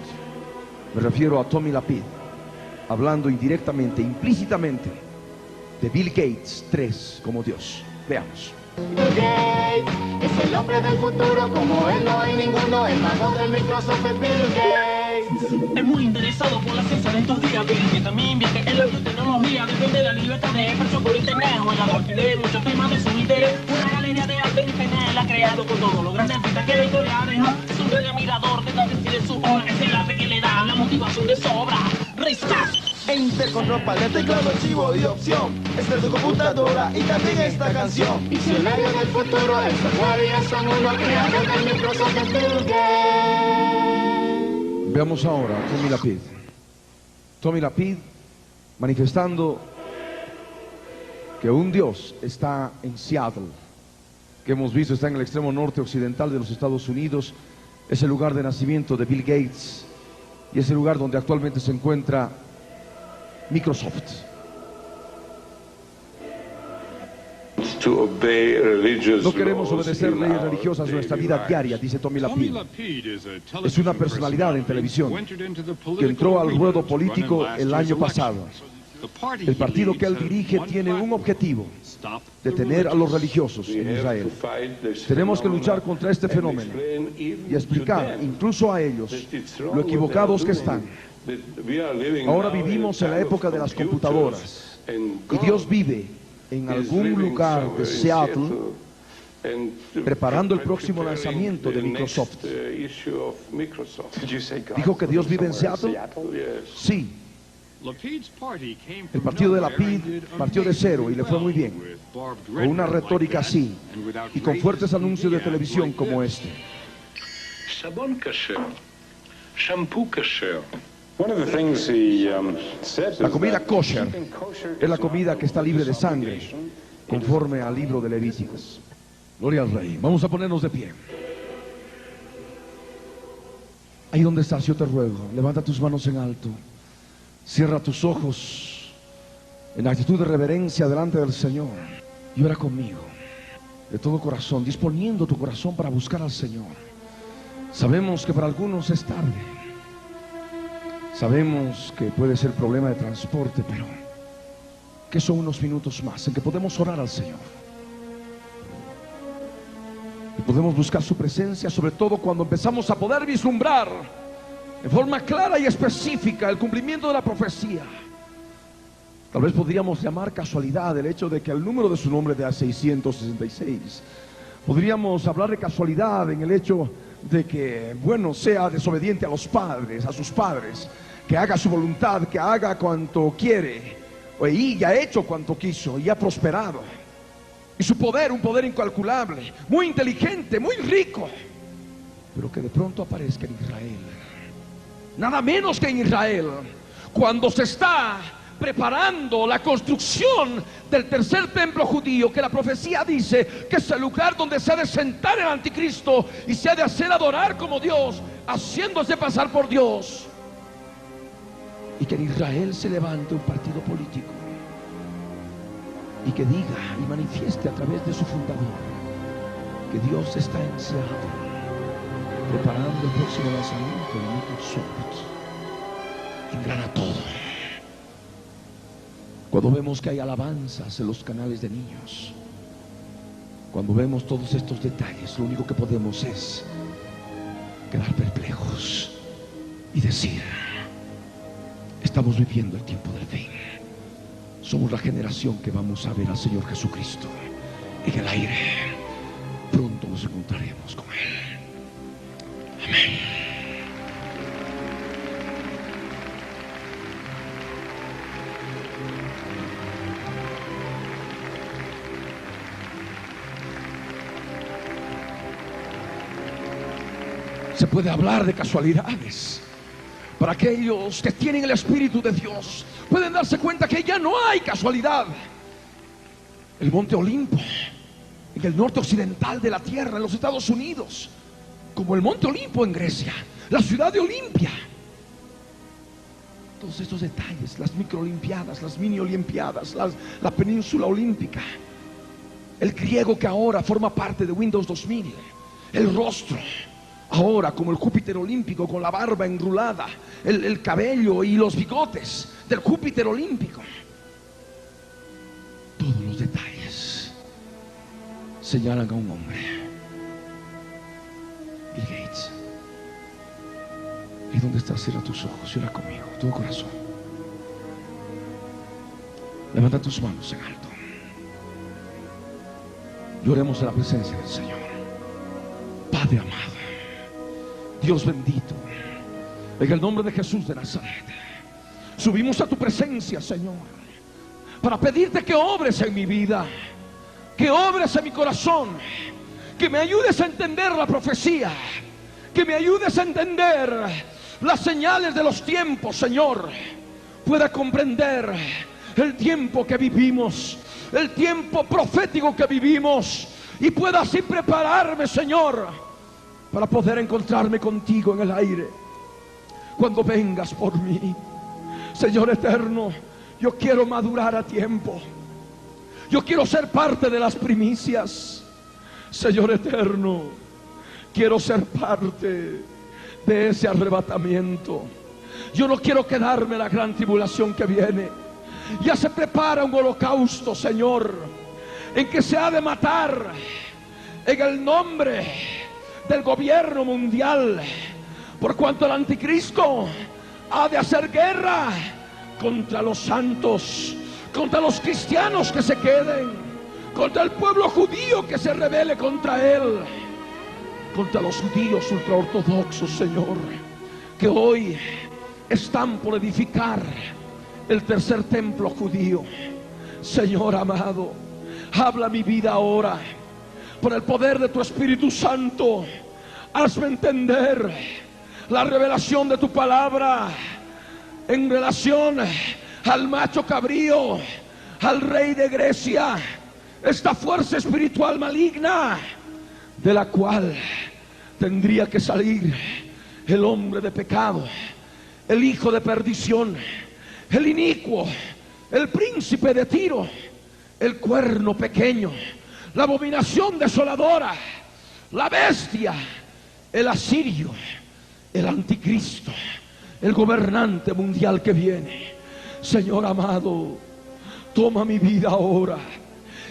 Me refiero a Tommy Lapid, hablando indirectamente, implícitamente, de Bill Gates 3 como Dios. Veamos. Bill Gates es el hombre del futuro, como él no hay ninguno, el mago del Microsoft es Bill Gates. Es muy interesado por la ciencia de estos días, Bill, que también invierte en la biotecnología, defiende la libertad de expresión por internet, juega de muchos temas de su interés, una galería de arte en internet él ha creado con todos los grandes artistas que la historia ha dejado. Es un gran admirador de la ciencia de su obra, es el arte que le da de sobra. Risca. Enter con ropa de teclado, archivo y opción. Esta es tu computadora y también esta canción. Visionario del futuro, el software y el sonido creado del Microsoft de Bill Gates. Veamos ahora a Tommy Lapid. Tommy Lapid manifestando que un Dios está en Seattle, que hemos visto está en el extremo norte occidental de los Estados Unidos. Es el lugar de nacimiento de Bill Gates y es el lugar donde actualmente se encuentra Microsoft. No queremos obedecer leyes religiosas en nuestra vida diaria, dice Tommy Lapid. Es una personalidad en televisión que entró al ruedo político el año pasado. El partido que él dirige tiene un objetivo: detener a los religiosos en Israel. Tenemos que luchar contra este fenómeno y explicar incluso a ellos lo equivocados que están. Ahora vivimos en la época de las computadoras y Dios vive en algún lugar de Seattle preparando el próximo lanzamiento de Microsoft. ¿Dijo que Dios vive en Seattle? Sí. El partido de Lapid partió de cero y le fue muy bien, con una retórica así y con fuertes anuncios de televisión como este. Sabón kasher, shampoo kasher. La comida kosher es la comida que está libre de sangre, conforme al libro de Levíticos. Gloria al Rey. Vamos a ponernos de pie. Ahí donde estás, yo te ruego, levanta tus manos en alto, cierra tus ojos en actitud de reverencia delante del Señor y ora conmigo de todo corazón, disponiendo tu corazón para buscar al Señor. Sabemos que para algunos es tarde. Sabemos que puede ser problema de transporte, pero que son unos minutos más en que podemos orar al Señor. Y podemos buscar su presencia, sobre todo cuando empezamos a poder vislumbrar de forma clara y específica el cumplimiento de la profecía. Tal vez podríamos llamar casualidad el hecho de que el número de su nombre de 666. Podríamos hablar de casualidad en el hecho de que, bueno, sea desobediente a los padres, a sus padres, que haga su voluntad, que haga cuanto quiere, y ha hecho cuanto quiso, y ha prosperado. Y su poder, un poder incalculable, muy inteligente, muy rico, pero que de pronto aparezca en Israel. Nada menos que en Israel, cuando se está preparando la construcción del tercer templo judío, que la profecía dice que es el lugar donde se ha de sentar el anticristo y se ha de hacer adorar como Dios, haciéndose pasar por Dios. Y que en Israel se levante un partido político y que diga y manifieste a través de su fundador que Dios está en Seattle preparando el próximo lanzamiento de Microsoft. Engrana todo. Cuando vemos que hay alabanzas en los canales de niños, cuando vemos todos estos detalles, lo único que podemos es quedar perplejos y decir: estamos viviendo el tiempo del fin. Somos la generación que vamos a ver al Señor Jesucristo en el aire. Pronto nos encontraremos con Él. Amén. Se puede hablar de casualidades. Para aquellos que tienen el Espíritu de Dios, pueden darse cuenta que ya no hay casualidad. El monte Olimpo, en el norte occidental de la tierra, en los Estados Unidos, como el monte Olimpo en Grecia, la ciudad de Olimpia. Todos estos detalles, las microolimpiadas, las mini olimpiadas, la península olímpica, el griego que ahora forma parte de Windows 2000, el rostro ahora como el Júpiter olímpico, con la barba enrulada, el cabello y los bigotes del Júpiter olímpico. Todos los detalles señalan a un hombre, Bill Gates. ¿Y dónde estás? Cierra tus ojos y ora conmigo, todo corazón. Levanta tus manos en alto. Lloremos en la presencia del Señor. Padre amado, Dios bendito, En el nombre de Jesús de Nazaret, subimos a tu presencia, Señor, para pedirte que obres en mi vida, que obres en mi corazón, que me ayudes a entender la profecía, que me ayudes a entender las señales de los tiempos, Señor. Pueda comprender el tiempo que vivimos, el tiempo profético que vivimos, y pueda así prepararme, Señor, para poder encontrarme contigo en el aire cuando vengas por mí. Señor eterno, yo quiero madurar a tiempo. Yo quiero ser parte de las primicias. Señor eterno, quiero ser parte de ese arrebatamiento. Yo no quiero quedarme en la gran tribulación que viene. Ya se prepara un holocausto, Señor, en que se ha de matar en el nombre del gobierno mundial, por cuanto el anticristo ha de hacer guerra contra los santos, contra los cristianos que se queden, contra el pueblo judío que se rebele contra él, contra los judíos ultraortodoxos, Señor, que hoy están por edificar el tercer templo judío. Señor amado, habla mi vida ahora por el poder de tu Espíritu Santo. Hazme entender la revelación de tu palabra en relación al macho cabrío, al rey de Grecia, esta fuerza espiritual maligna de la cual tendría que salir el hombre de pecado, el hijo de perdición, el inicuo, el príncipe de Tiro, el cuerno pequeño, la abominación desoladora, la bestia, el asirio, el anticristo, el gobernante mundial que viene. Señor amado, toma mi vida ahora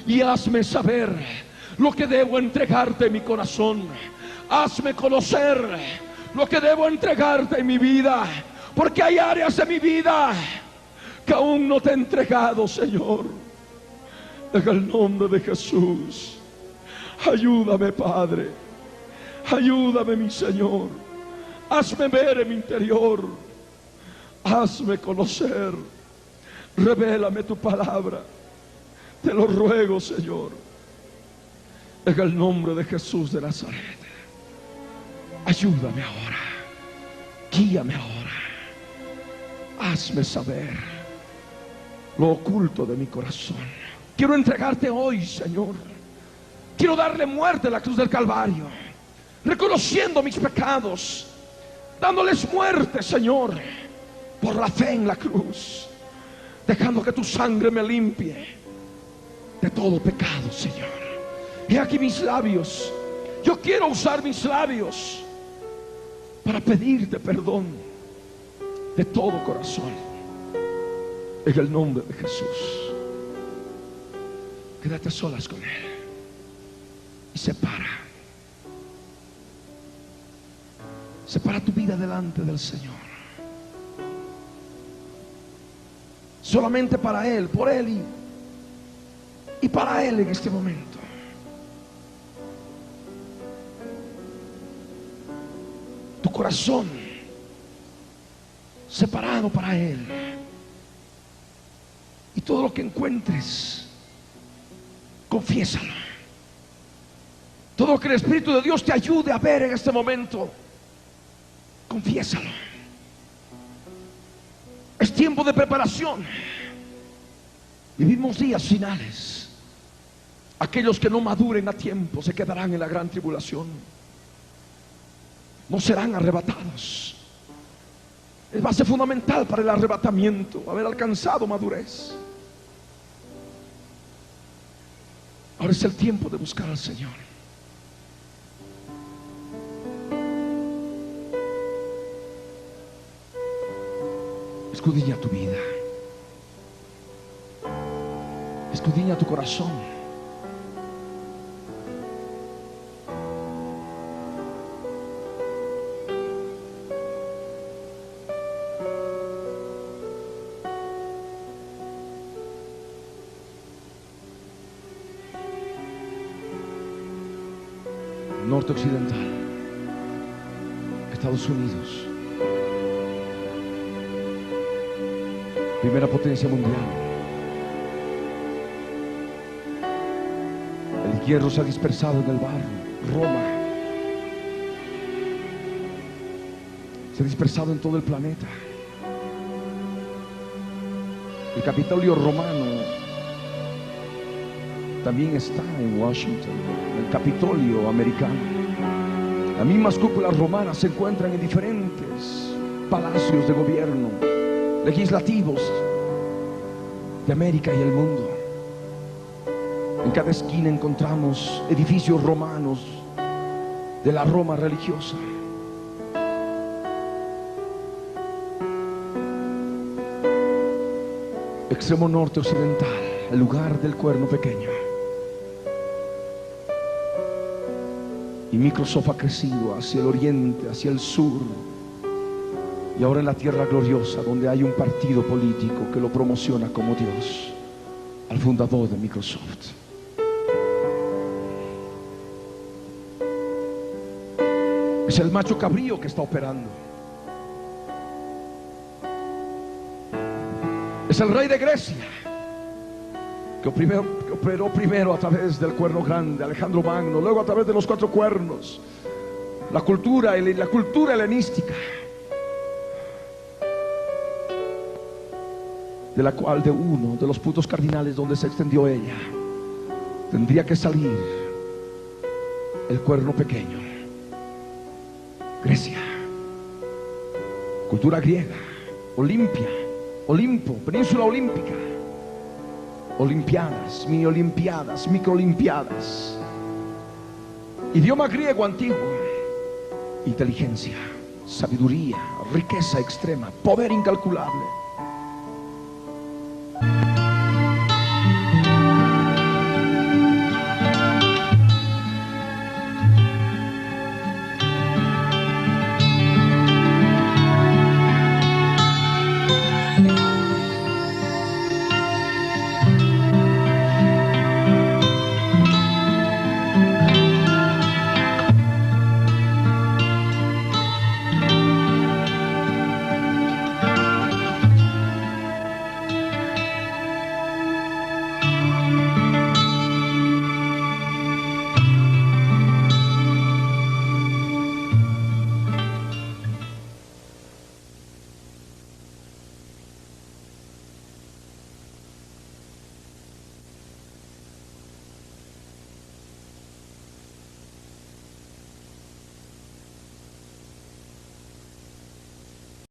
y hazme saber lo que debo entregarte en mi corazón. Hazme conocer lo que debo entregarte en mi vida, porque hay áreas de mi vida que aún no te he entregado, Señor. En el nombre de Jesús, ayúdame, Padre, ayúdame, mi Señor. Hazme ver en mi interior, hazme conocer, revélame tu palabra, te lo ruego, Señor, en el nombre de Jesús de Nazaret. Ayúdame ahora, guíame ahora, hazme saber lo oculto de mi corazón. Quiero entregarte hoy, Señor. Quiero darle muerte a la cruz del Calvario, reconociendo mis pecados, dándoles muerte, Señor, por la fe en la cruz, dejando que tu sangre me limpie de todo pecado, Señor. He aquí mis labios. Yo quiero usar mis labios para pedirte perdón de todo corazón, en el nombre de Jesús. Quédate solas con Él y separa tu vida delante del Señor, solamente para Él, por Él y para Él en este momento. Tu corazón separado para Él, y todo lo que encuentres, confiésalo. Todo lo que el Espíritu de Dios te ayude a ver en este momento, confiésalo. Es tiempo de preparación. Vivimos días finales. Aquellos que no maduren a tiempo se quedarán en la gran tribulación. No serán arrebatados. Es base fundamental para el arrebatamiento haber alcanzado madurez. Ahora es el tiempo de buscar al Señor. Escudriña tu vida, escudriña tu corazón. Norte occidental, Estados Unidos, primera potencia mundial. El hierro se ha dispersado en el barro. Roma se ha dispersado en todo el planeta. El Capitolio romano también está en Washington, el Capitolio americano. Las mismas cúpulas romanas se encuentran en diferentes palacios de gobierno, legislativos de América y el mundo. En cada esquina encontramos edificios romanos de la Roma religiosa. Extremo norte occidental, el lugar del Cuerno Pequeño. Y Microsoft ha crecido hacia el oriente, hacia el sur. Y ahora en la tierra gloriosa, donde hay un partido político que lo promociona como Dios, al fundador de Microsoft. Es el macho cabrío que está operando. Es el rey de Grecia, que operó primero a través del cuerno grande, Alejandro Magno, luego a través de los 4 cuernos. La cultura helenística, de la cual de uno de los puntos cardinales donde se extendió ella, tendría que salir el Cuerno Pequeño. Grecia, cultura griega, Olimpia, Olimpo, península olímpica, olimpiadas, mini olimpiadas, microolimpiadas, idioma griego antiguo, inteligencia, sabiduría, riqueza extrema, poder incalculable.